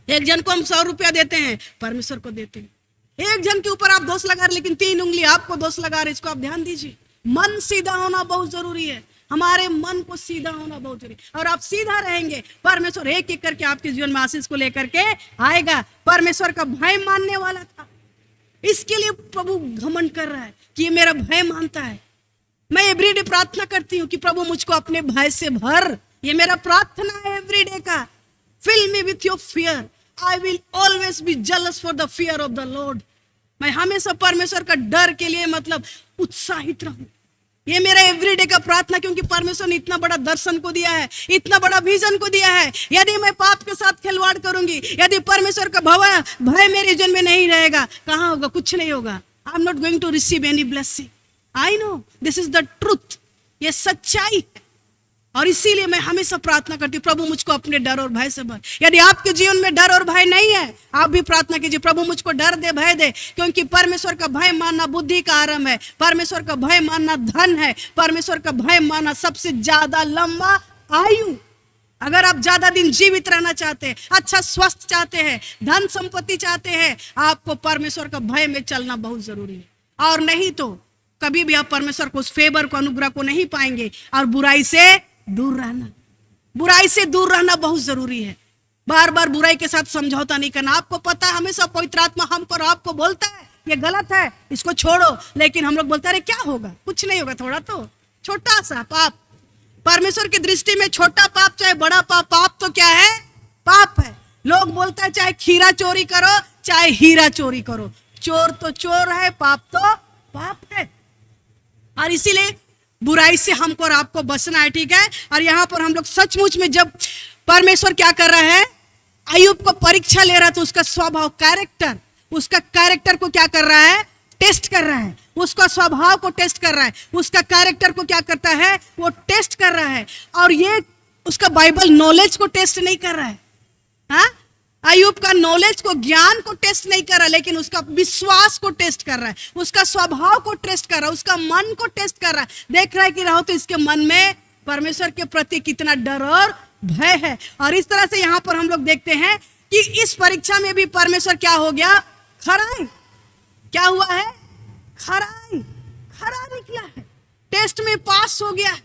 एक जन को हम 100 रुपया देते हैं, परमेश्वर को देते हैं। एक जन के ऊपर आप दोष लगा रहे, लेकिन 3 उंगली आपको दोष लगा रहे। इसको आप ध्यान दीजिए। मन सीधा होना बहुत जरूरी है। हमारे मन को सीधा होना बहुत जरूरी। और आप सीधा रहेंगे, परमेश्वर एक एक करके आपके जीवन में आशीष को लेकर के आएगा। परमेश्वर का भय मानने वाला था, इसके लिए प्रभु घमंड कर रहा है कि ये मेरा भय मानता है। मैं एवरीडे प्रार्थना करती हूँ कि प्रभु मुझको अपने भय से भर। ये मेरा प्रार्थना है एवरीडे का। Fill me with your fear, I will always be jealous for the fear of the Lord. मैं हमेशा परमेश्वर का डर के लिए मतलब उत्साहित रहूं। ये मेरा एवरीडे का प्रार्थना, क्योंकि परमेश्वर ने इतना बड़ा दर्शन को दिया है, इतना बड़ा विजन को दिया है। यदि मैं पाप के साथ खिलवाड़ करूंगी, यदि परमेश्वर का भय मेरे जीवन में नहीं रहेगा, कहाँ होगा? कुछ नहीं होगा। I am not going to receive any blessing. I know this is the truth, ये सच्चाई है। और इसीलिए मैं हमेशा प्रार्थना करती हूँ, प्रभु मुझको अपने डर और भय से भर। यदि आपके जीवन में डर और भय नहीं है, आप भी प्रार्थना कीजिए, प्रभु मुझको डर दे, भय दे, क्योंकि परमेश्वर का भय मानना बुद्धि का आरंभ है, परमेश्वर का भय मानना धन है, परमेश्वर का भय मानना सबसे ज्यादा लंबा आयु। अगर आप ज्यादा दिन जीवित रहना चाहते हैं, अच्छा स्वस्थ चाहते हैं, धन संपत्ति चाहते हैं, आपको परमेश्वर का भय में चलना बहुत जरूरी है। और नहीं तो कभी भी आप परमेश्वर को, उस फेवर को, अनुग्रह को नहीं पाएंगे। और बुराई से दूर रहना, बुराई से दूर रहना बहुत जरूरी है। बार बार बुराई के साथ समझौता नहीं करना। आपको पता है हमेशा पवित्र आत्मा हमको और आपको बोलता है ये गलत है, इसको छोड़ो, लेकिन हम लोग बोलते हैं क्या होगा, कुछ नहीं होगा, थोड़ा तो छोटा सा पाप। परमेश्वर की दृष्टि में छोटा पाप चाहे बड़ा पाप, पाप तो क्या है? पाप है। लोग बोलते हैं चाहे खीरा चोरी करो चाहे हीरा चोरी करो, चोर तो चोर है, पाप तो पाप है। और इसीलिए बुराई से हमको और आपको बचना है, ठीक है। और यहाँ पर हम लोग सचमुच में, जब परमेश्वर क्या कर रहा है, अय्यूब को परीक्षा ले रहा है, तो उसका स्वभाव, कैरेक्टर, उसका कैरेक्टर को क्या कर रहा है? टेस्ट कर रहा है। उसका स्वभाव को टेस्ट कर रहा है, उसका कैरेक्टर को क्या करता है? वो टेस्ट कर रहा है। और ये उसका बाइबल नॉलेज को टेस्ट नहीं कर रहा है। हाँ, अय्यूब का नॉलेज को, ज्ञान को टेस्ट नहीं कर रहा, लेकिन उसका विश्वास को टेस्ट कर रहा है, उसका स्वभाव को टेस्ट कर रहा है, उसका मन को टेस्ट कर रहा है। देख रहा है कि रहो तो इसके मन में परमेश्वर के प्रति कितना डर और भय है। और इस तरह से यहाँ पर हम लोग देखते हैं कि इस परीक्षा में भी परमेश्वर क्या हो गया? खरा। क्या हुआ है? खरा निकला है, टेस्ट में पास हो गया है।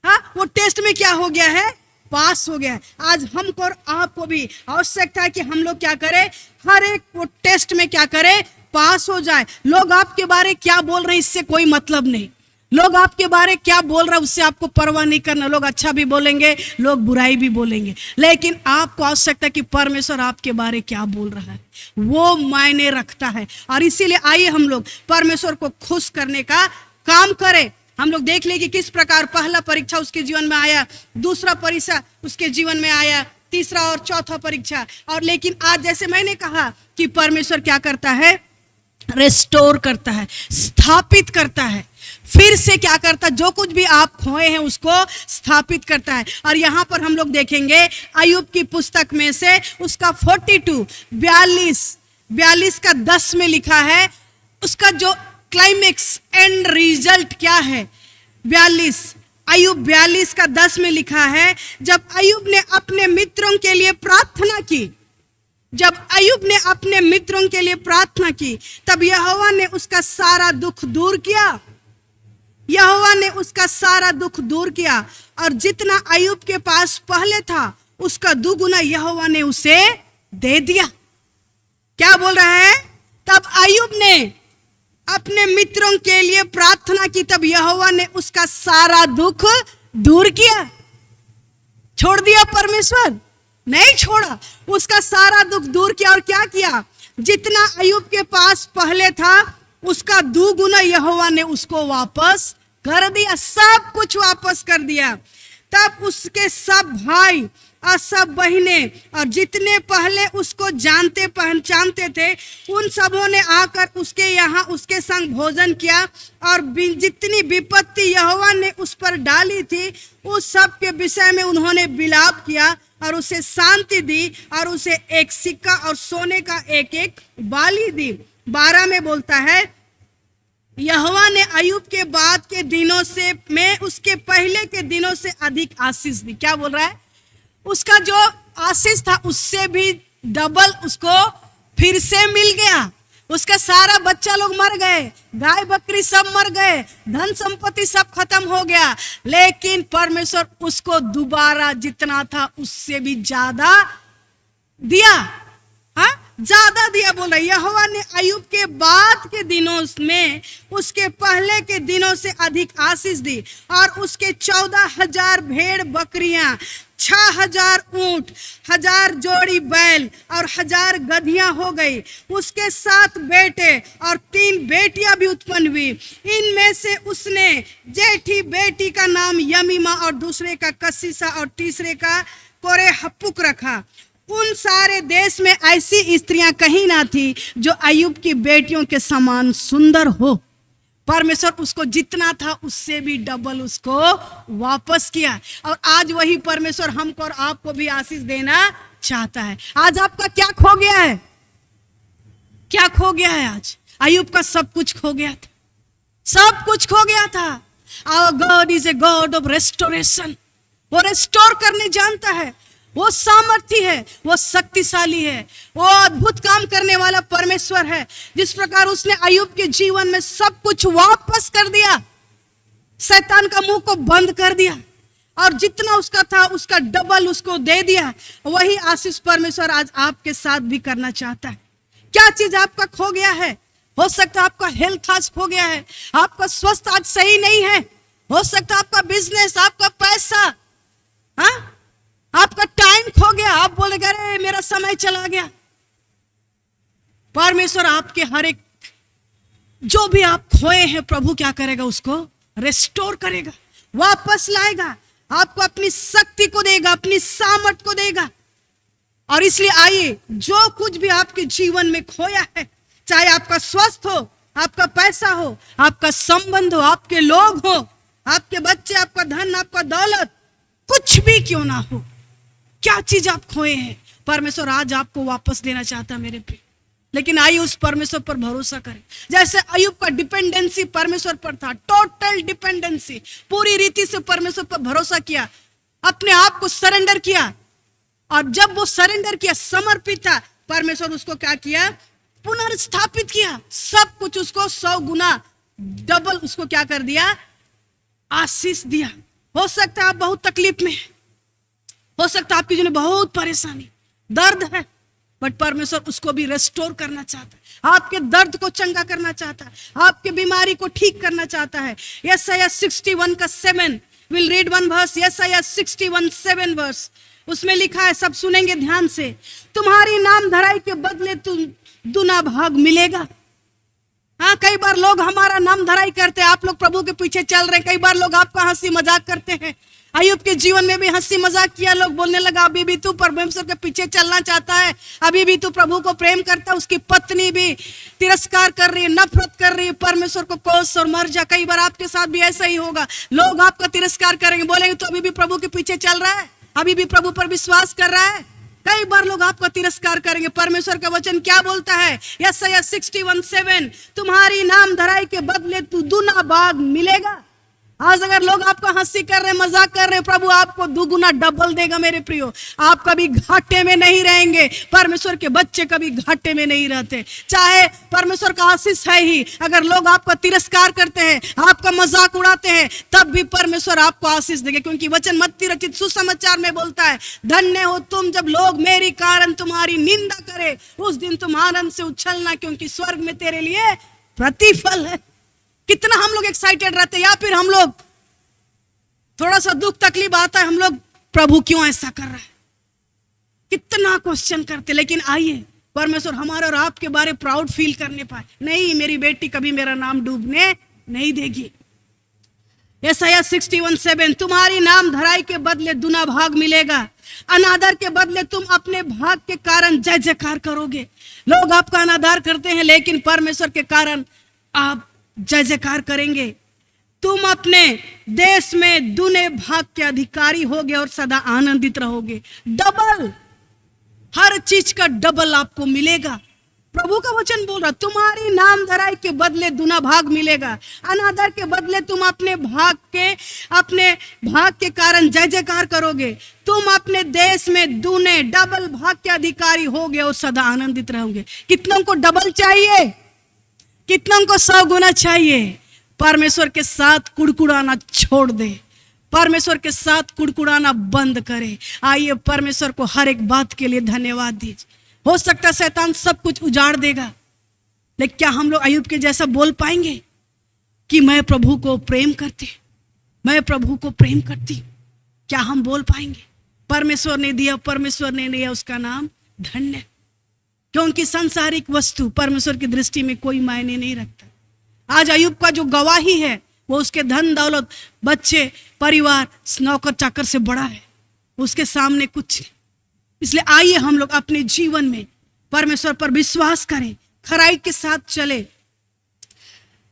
हाँ, वो टेस्ट में क्या हो गया है? पास हो गया है। आज हमको और आपको भी आवश्यकता है कि हम लोग क्या करें? हर एक वो टेस्ट में क्या करें? पास हो जाए। लोग आपके बारे क्या बोल रहे हैं इससे कोई मतलब नहीं। लोग आपके बारे क्या बोल रहे हैं उससे आपको परवाह नहीं करना। लोग अच्छा भी बोलेंगे, लोग बुराई भी बोलेंगे, लेकिन आपको आवश्यकता है कि परमेश्वर आपके बारे क्या बोल रहा है, वो मायने रखता है। और इसीलिए आइए हम लोग परमेश्वर को खुश करने का काम करें। हम लोग देख लें कि किस प्रकार पहला परीक्षा उसके जीवन में आया, दूसरा परीक्षा उसके जीवन में आया, तीसरा और चौथा परीक्षा। और लेकिन आज जैसे मैंने कहा कि परमेश्वर क्या करता है? रेस्टोर करता है, स्थापित करता है, फिर से क्या करता है? जो कुछ भी आप खोए हैं उसको स्थापित करता है। और यहाँ पर हम लोग देखेंगे अय्यूब की पुस्तक में से उसका 42 का 10 में लिखा है, उसका जो क्लाइमेक्स एंड रिजल्ट क्या है? 42 अय्यूब 42 का 10 में लिखा है, जब अय्यूब ने अपने मित्रों के लिए प्रार्थना की, जब अय्यूब ने अपने मित्रों के लिए प्रार्थना की, तब यहोवा ने उसका सारा दुख दूर किया। यहोवा ने उसका सारा दुख दूर किया, और जितना अय्यूब के पास पहले था उसका दुगुना यहोवा ने उसे दे दिया। क्या बोल रहा है? तब अय्यूब ने अपने मित्रों के लिए प्रार्थना की, तब यहोवा ने उसका सारा दुख दूर किया। छोड़ दिया परमेश्वर? नहीं छोड़ा, उसका सारा दुख दूर किया। और क्या किया? जितना अय्यूब के पास पहले था उसका दुगुना यहोवा ने उसको वापस कर दिया, सब कुछ वापस कर दिया। तब उसके सब भाई और सब बहनें और जितने पहले उसको जानते पहचानते थे उन सबों ने आकर उसके यहाँ उसके संग भोजन किया, और जितनी विपत्ति यहोवा ने उस पर डाली थी उस सब के विषय में उन्होंने विलाप किया और उसे शांति दी, और उसे एक सिक्का और सोने का एक बाली दी। 12 में बोलता है, यहोवा ने अय्यूब के बाद के दिनों से में उसके पहले के दिनों से अधिक आशीष दी। क्या बोल रहा है? उसका जो आशीष था उससे भी डबल उसको फिर से मिल गया। उसका सारा बच्चा लोग मर गए, गाय बकरी सब मर गए, धन संपत्ति सब खत्म हो गया, लेकिन परमेश्वर उसको दोबारा जितना था उससे भी ज्यादा दिया। हाँ, ज्यादा दिया। बोल रहा यहोवा ने अय्यूब के बाद के दिनों में उसके पहले के दिनों से अधिक आशीष दी, और उसके 14,000 भेड़ बकरियां, 6,000 ऊंट, 1,000 जोड़ी बैल और 1,000 गधियां हो गई। उसके 7 बेटे और 3 बेटियां भी उत्पन्न हुई। इनमें से उसने जेठी बेटी का नाम यमीमा और दूसरे का कसीसा और तीसरे का कोरे हप्पुक रखा। उन सारे देश में ऐसी स्त्रियां कहीं ना थी जो अय्यूब की बेटियों के समान सुंदर हो। परमेश्वर उसको जितना था उससे भी डबल उसको वापस किया। और आज वही परमेश्वर हमको और आपको भी आशीष देना चाहता है। आज आपका क्या खो गया है? क्या खो गया है? आज अय्यूब का सब कुछ खो गया था, सब कुछ खो गया था। Our God is a God of restoration. वो रेस्टोर करने जानता है, वो सामर्थी है, वो शक्तिशाली है, वो अद्भुत काम करने वाला परमेश्वर है। जिस प्रकार उसने अय्यूब के जीवन में सब कुछ वापस कर दिया, शैतान का मुंह को बंद कर दिया और जितना उसका था उसका डबल उसको दे दिया, वही आशीष परमेश्वर आज आपके साथ भी करना चाहता है। क्या चीज आपका खो गया है? हो सकता है आपका हेल्थ आज खो गया है, आपका स्वास्थ्य आज सही नहीं है, हो सकता है आपका बिजनेस, आपका पैसा, हाँ, आपका टाइम खो गया। आप बोलेंगे अरे मेरा समय चला गया। परमेश्वर आपके हर एक जो भी आप खोए हैं, प्रभु क्या करेगा? उसको रेस्टोर करेगा, वापस लाएगा, आपको अपनी शक्ति को देगा, अपनी सामर्थ को देगा। और इसलिए आइए, जो कुछ भी आपके जीवन में खोया है, चाहे आपका स्वास्थ्य हो, आपका पैसा हो, आपका संबंध हो, आपके लोग हो, आपके बच्चे, आपका धन, आपका दौलत, कुछ भी क्यों ना हो, क्या चीज आप खोए हैं, परमेश्वर आज आपको वापस देना चाहता है मेरे प्रिय। लेकिन आइए उस परमेश्वर पर भरोसा करें। जैसे अय्यूब का डिपेंडेंसी परमेश्वर पर था, टोटल डिपेंडेंसी, पूरी रीति से परमेश्वर पर भरोसा किया, अपने आप को सरेंडर किया। और जब वो सरेंडर किया, समर्पित था, परमेश्वर उसको क्या किया? पुनर्स्थापित किया। सब कुछ उसको 100 गुना डबल उसको क्या कर दिया? आशीष दिया। हो सकता है आप बहुत तकलीफ में, हो सकता है आपकी जो बहुत परेशानी, दर्द है, बट परमेश्वर उसको भी रेस्टोर करना चाहता है, आपके दर्द को चंगा करना चाहता है, आपके बीमारी को ठीक करना चाहता है। यशायाह 61 का 7, विल रीड वन वर्स, यशायाह 61 7 वर्स, उसमें लिखा है, सब सुनेंगे ध्यान से, तुम्हारी नाम धराई के बदले तुम दुना भाग मिलेगा। हाँ, कई बार लोग हमारा नाम धराई करते हैं, आप लोग प्रभु के पीछे चल रहे हैं, कई बार लोग आपका हंसी मजाक करते हैं। अय्यूब के जीवन में भी हंसी मजाक किया, लोग बोलने लगा अभी भी तू परमेश्वर के पीछे चलना चाहता है, अभी भी तू प्रभु को प्रेम करता है। उसकी पत्नी भी तिरस्कार कर रही है, नफरत कर रही है, परमेश्वर को कोस और मर जा। कई बार आपके साथ भी ऐसा ही होगा, लोग आपका तिरस्कार करेंगे, बोलेंगे तो अभी भी प्रभु के पीछे चल रहा है, अभी भी प्रभु पर विश्वास कर रहा है। कई बार लोग आपका तिरस्कार करेंगे। परमेश्वर का वचन क्या बोलता है? यशायाह 61 7, तुम्हारी नाम धराई के बदले तू दुना भाग मिलेगा। आज अगर लोग आपका हंसी कर रहे हैं, मजाक कर रहे हैं, प्रभु आपको दुगुना डबल देगा मेरे प्रियो। आप कभी घाटे में नहीं रहेंगे। परमेश्वर के बच्चे कभी घाटे में नहीं रहते। चाहे परमेश्वर का आशीष है ही, अगर लोग आपका तिरस्कार करते हैं, आपका मजाक उड़ाते हैं, तब भी परमेश्वर आपको आशीष देंगे, क्योंकि वचन मत्ती रचित सुसमाचार में बोलता है, धन्य हो तुम जब लोग मेरी कारण तुम्हारी निंदा करे, उस दिन तुम आनंद से उछलना, क्योंकि स्वर्ग में तेरे लिए प्रतिफल है। कितना हम लोग एक्साइटेड रहते हैं, या फिर हम लोग थोड़ा सा दुख तकलीफ आता है, हम लोग प्रभु क्यों ऐसा कर रहा है, कितना क्वेश्चन करते। लेकिन आइए परमेश्वर हमारे और आपके बारे प्राउड फील करने पाए, नहीं मेरी बेटी कभी मेरा नाम डूबने नहीं देगी। यशायाह 61 7, तुम्हारी नाम धराई के बदले दुना भाग मिलेगा, अनादर के बदले तुम अपने भाग के कारण जय जयकार करोगे। लोग आपका अनादर करते हैं, लेकिन परमेश्वर के कारण आप जय जयकार करेंगे। तुम अपने देश में दुने भाग के अधिकारी होगे और सदा आनंदित रहोगे। डबल, हर चीज का डबल आपको मिलेगा। प्रभु का वचन बोल रहा, तुम्हारी नाम धराई के बदले दुना भाग मिलेगा, अनादर के बदले तुम अपने भाग के कारण जय जयकार करोगे। तुम अपने देश में दुने डबल भाग के अधिकारी होगे और सदा आनंदित रहोगे। कितनों को डबल चाहिए? कितनों को 100 गुना चाहिए? परमेश्वर के साथ कुड़कुड़ाना छोड़ दे, परमेश्वर के साथ कुड़कुड़ाना बंद करे। आइए परमेश्वर को हर एक बात के लिए धन्यवाद दीजिए। हो सकता है शैतान सब कुछ उजाड़ देगा, लेकिन क्या हम लोग अय्यूब के जैसा बोल पाएंगे कि मैं प्रभु को प्रेम करती, मैं प्रभु को प्रेम करती? क्या हम बोल पाएंगे? परमेश्वर ने दिया, परमेश्वर ने दिया, उसका नाम धन्य। क्योंकि सांसारिक वस्तु परमेश्वर की दृष्टि में कोई मायने नहीं रखता। आज अय्यूब का जो गवाही है वो उसके धन दौलत, बच्चे, परिवार, नौकर चाकर से बड़ा है, उसके सामने कुछ। इसलिए आइए हम लोग अपने जीवन में परमेश्वर पर विश्वास करें, खराई के साथ चले।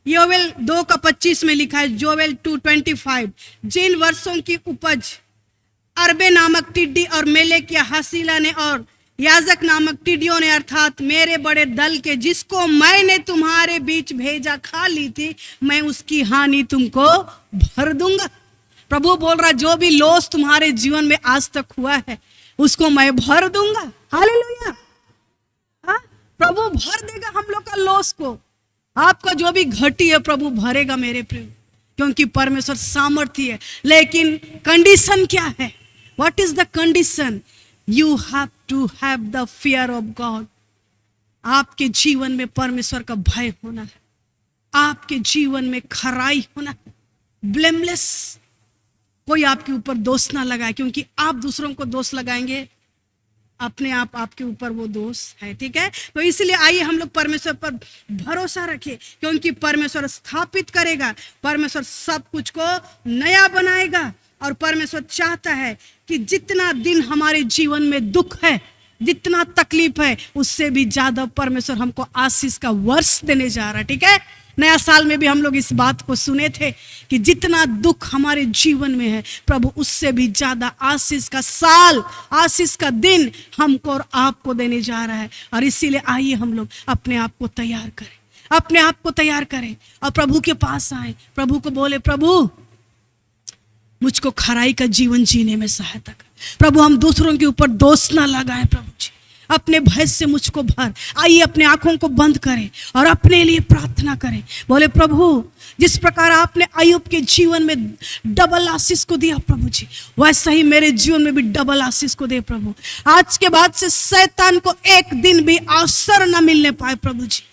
योवेल 2:25 में लिखा है, जोवेल 2:25, जिन वर्षों की उपज अरबे नामक टिड्डी और मेलेक या हसीला ने और याजक नामक टिड्डियों ने अर्थात मेरे बड़े दल के जिसको मैंने तुम्हारे बीच भेजा खा ली थी, मैं उसकी हानि तुमको भर दूंगा। प्रभु बोल रहा, जो भी लॉस तुम्हारे जीवन में आज तक हुआ है उसको मैं भर दूंगा। हालेलुया। हाँ, प्रभु भर देगा हम लोग का लॉस को। आपका जो भी घटी है प्रभु भरेगा मेरे प्रिय, क्योंकि परमेश्वर सामर्थ्य है। लेकिन कंडीशन क्या है? What is the condition? You have to have the fear of God. आपके जीवन में परमेश्वर का भय होना है, आपके जीवन में खराई होना है, ब्लेमलेस। कोई आपके ऊपर दोष ना लगाए, क्योंकि आप दूसरों को दोष लगाएंगे, अपने आप आपके ऊपर वो दोष है। ठीक है, तो इसलिए आइए हम लोग परमेश्वर पर भरोसा रखें, क्योंकि परमेश्वर स्थापित करेगा, परमेश्वर सब कुछ को नया बनाएगा। और परमेश्वर चाहता है कि जितना दिन हमारे जीवन में दुख है, जितना तकलीफ है, उससे भी ज्यादा परमेश्वर हमको आशीष का वर्ष देने जा रहा है। ठीक है, नया साल में भी हम लोग इस बात को सुने थे कि जितना दुख हमारे जीवन में है, प्रभु उससे भी ज्यादा आशीष का साल, आशीष का दिन हमको और आपको देने जा रहा है। और इसीलिए आइए हम लोग अपने आप को तैयार करें, अपने आप को तैयार करें और प्रभु के पास आए, प्रभु को बोले, प्रभु मुझको खराई का जीवन जीने में सहायता कर। प्रभु हम दूसरों के ऊपर दोष ना लगाएं, प्रभु जी अपने भय से मुझको भर। आइए अपने आंखों को बंद करें और अपने लिए प्रार्थना करें। बोले, प्रभु जिस प्रकार आपने अय्यूब के जीवन में डबल आशीष को दिया प्रभु जी, वैसा ही मेरे जीवन में भी डबल आशीष को दे प्रभु। आज के बाद से शैतान को एक दिन भी अवसर न मिलने पाए प्रभु जी,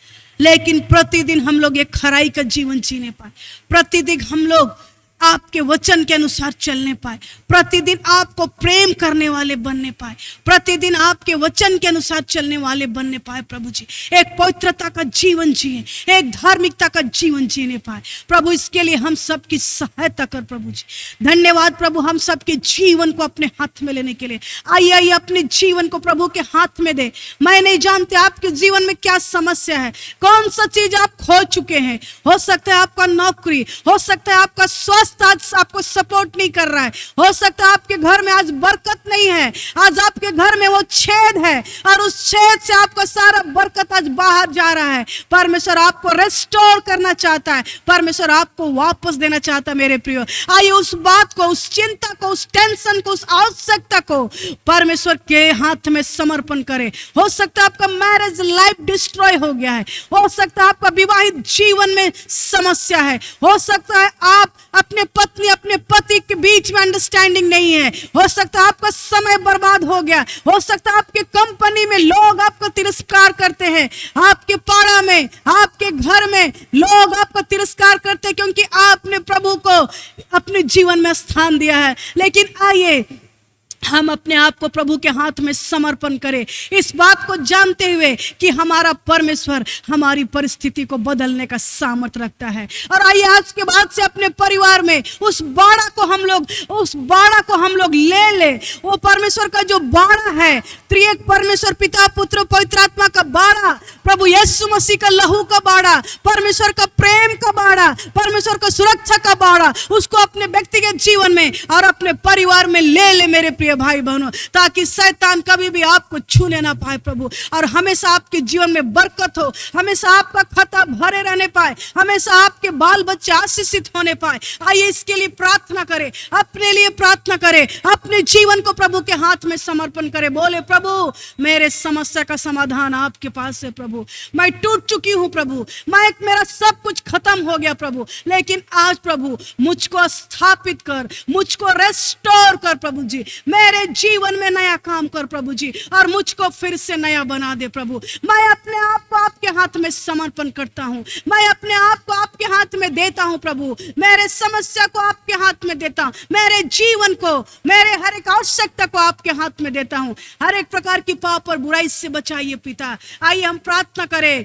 लेकिन प्रतिदिन हम लोग एक खराई का जीवन जीने पाए, प्रतिदिन हम लोग आपके वचन के अनुसार चलने पाए, प्रतिदिन आपको प्रेम करने वाले बनने पाए, प्रतिदिन आपके वचन के अनुसार चलने वाले बनने पाए प्रभु जी। एक पवित्रता का जीवन जिए, एक धार्मिकता का जीवन जीने पाए प्रभु। इसके लिए हम सबकी सहायता कर प्रभु जी। धन्यवाद प्रभु, हम सबके जीवन को अपने हाथ में लेने के लिए। आइए अपने जीवन को प्रभु के हाथ में दे। मैं नहीं जानते आपके जीवन में क्या समस्या है, कौन सा चीज आप खो चुके हैं। हो सकता है आपका नौकरी, हो सकता है आपका स्वास्थ्य आज आपको सपोर्ट नहीं कर रहा है, हो सकता है आपके घर में आज बरकत नहीं है, आज आपके घर में वो छेद है और उस छेद से आपका सारा बरकत आज बाहर जा रहा है। परमेश्वर आपको रेस्टोर करना चाहता है, परमेश्वर आपको वापस देना चाहता है मेरे प्रियो। आइए उस बात को, उस चिंता को, उस टेंशन को, उस आवश्यकता को परमेश्वर के हाथ में समर्पण करें। हो सकता है आपका मैरिज लाइफ डिस्ट्रॉय हो गया है, हो सकता है आपका विवाहित जीवन में समस्या है, हो सकता है आप अपने पत्नी अपने पति के बीच में अंडरस्टैंडिंग नहीं है, हो सकता है आपका समय बर्बाद हो गया, हो सकता है आपके कंपनी में लोग आपको तिरस्कार करते हैं, आपके पाड़ा में, आपके घर में लोग आपको तिरस्कार करते हैं क्योंकि आपने प्रभु को अपने जीवन में स्थान दिया है। लेकिन आइए हम अपने आप को प्रभु के हाथ में समर्पण करें, इस बात को जानते हुए कि हमारा परमेश्वर हमारी परिस्थिति को बदलने का सामर्थ्य रखता है। और आइए आज के बाद से अपने परिवार में उस बाड़ा को हम लोग ले वो परमेश्वर का जो बाड़ा है, त्रिएक परमेश्वर पिता पुत्र पवित्र आत्मा का बाड़ा, प्रभु यीशु मसीह का लहू का बाड़ा, परमेश्वर का प्रेम का बाड़ा, परमेश्वर का सुरक्षा का बाड़ा, उसको अपने व्यक्तिगत जीवन में और अपने परिवार में ले मेरे प्रिय भाई बहनों, ताकि शैतान कभी भी आपको छूने ना पाए प्रभु। और हमेशा आपके जीवन में बरकत हो, हमेशा आपका खाता भरे रहने पाए, हमेशा आपके बाल बच्चे आशीषित होने पाए। आइए इसके लिए प्रार्थना करें, अपने लिए प्रार्थना करें, अपने जीवन को प्रभु के हाथ में समर्पण करें। बोले, प्रभु मेरे समस्या का समाधान आपके पास है प्रभु, मैं टूट चुकी हूँ प्रभु, मेरा सब कुछ खत्म हो गया प्रभु, लेकिन आज प्रभु मुझको स्थापित कर, मुझको रेस्टोर कर प्रभु जी। मेरे जीवन में नया काम कर प्रभु जी, और मुझको फिर से नया बना दे प्रभु। मैं अपने आप को आपके हाथ में समर्पण करता हूँ, मैं अपने आप को आपके हाथ में देता हूँ प्रभु। मेरे समस्या को आपके हाथ में देता हूँ, मेरे जीवन को, मेरे हर एक आवश्यकता को आपके हाथ में देता हूँ। हर एक प्रकार की पाप और बुराई से बचाइए पिता। आइए हम प्रार्थना करें।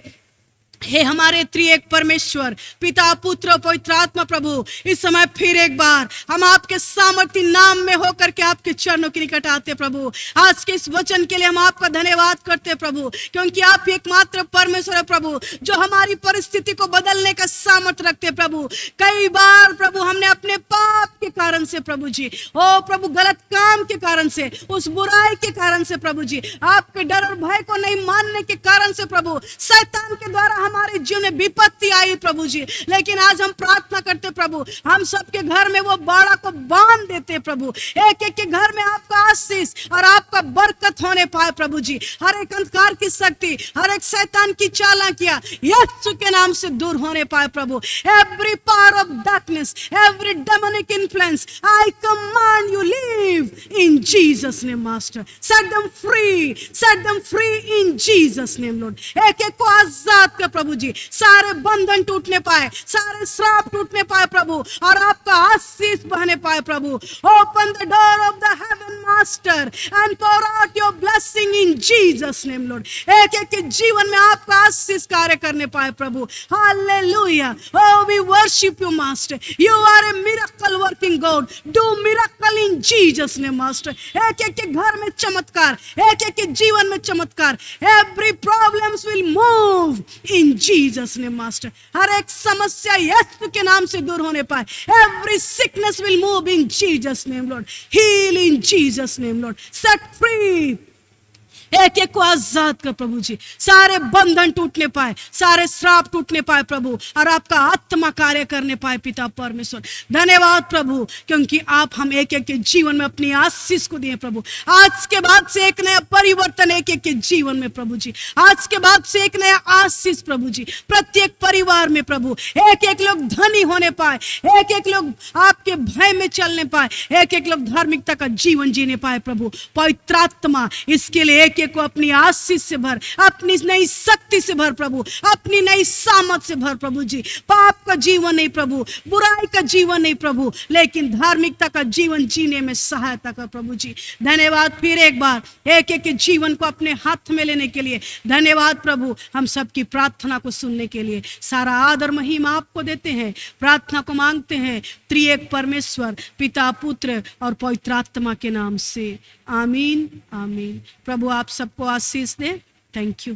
हे हमारे त्रिएक परमेश्वर, पिता, पुत्र और पवित्र आत्मा प्रभु, इस समय फिर एक बार हम आपके सामर्थ्य नाम में होकर के आपके चरणों के निकट आते प्रभु। आज के इस वचन के लिए हम आपका धन्यवाद करते प्रभु, क्योंकि आप एकमात्र परमेश्वर है प्रभु, जो हमारी परिस्थिति को बदलने का सामर्थ्य रखते प्रभु। कई बार प्रभु हमने अपने पाप के कारण से प्रभु जी, ओ प्रभु, गलत काम के कारण से, उस बुराई के कारण से प्रभु जी, आपके डर और भय को नहीं मानने के कारण से प्रभु, शैतान के द्वारा हमारे जीवन में विपत्ति आई प्रभु जी। लेकिन आज हम प्रार्थना करते प्रभु, हम सबके घर में वो बाड़ा को बांध देते प्रभु। एक एक के घर में आपका आशीष और आपका बरकत होने पाए प्रभु जी। हर एक अंधकार की शक्ति, हर एक शैतान की चालाकियां यीशु के नाम से दूर होने पाए प्रभु। Every power of darkness, every demonic influence, I command you leave in Jesus name master. Set them free, set them free in Jesus name Lord. एक एक को आजाद कर प्रभु जी, सारे बंधन टूटने पाए, सारे श्राप टूटने पाए प्रभु, और आपका आशीष बहने पाए प्रभु। Open the door of the heaven master and pour out your blessing in Jesus name Lord। एक एक के जीवन में आपका आशीष कार्य करने पाए प्रभु। Hallelujah. Oh we worship you master, you are a miracle working God, do miracle in Jesus name master। एक एक के घर में चमत्कार, एक एक के जीवन में चमत्कार। Every problems will move in Jesus name master। हर एक समस्या यीशु के नाम से दूर होने पाए। Every sickness will move in Jesus name Lord, heal in Jesus name Lord, set free। एक एक को आजाद कर प्रभु जी, सारे बंधन टूटने पाए, सारे श्राप टूटने पाए प्रभु, और आपका आत्मा कार्य करने पाए पिता परमेश्वर। धन्यवाद प्रभु, क्योंकि आप हम एक एक के जीवन में अपनी आशीष को दिए प्रभु। आज के बाद से एक नया परिवर्तन एक एक के जीवन में प्रभु जी, आज के बाद से एक नया आशीष प्रभु जी, प्रत्येक परिवार में प्रभु। एक एक लोग धनी होने पाए, एक एक लोग आपके भय में चलने पाए, एक एक लोग धार्मिकता का जीवन जीने पाए प्रभु। पवित्र आत्मा इसके लिए एक को अपनी आशीष से भर, अपनी नई शक्ति से भर प्रभु, अपनी नई सामर्थ से भर प्रभु जी। पाप का जीवन नहीं प्रभु, बुराई का जीवन नहीं प्रभु, लेकिन धार्मिकता का जीवन जीने में सहायता कर प्रभु जी। धन्यवाद फिर एक बार एक एक के जीवन को अपने हाथ में लेने के लिए। धन्यवाद प्रभु, हम सबकी प्रार्थना को सुनने के लिए। सारा आदर महिमा आपको देते हैं, प्रार्थना को मांगते हैं त्रिएक परमेश्वर, पिता, पुत्र और पवित्र आत्मा के नाम से। आमीन आमीन। प्रभु आप सबको आशीष दे। Thank you.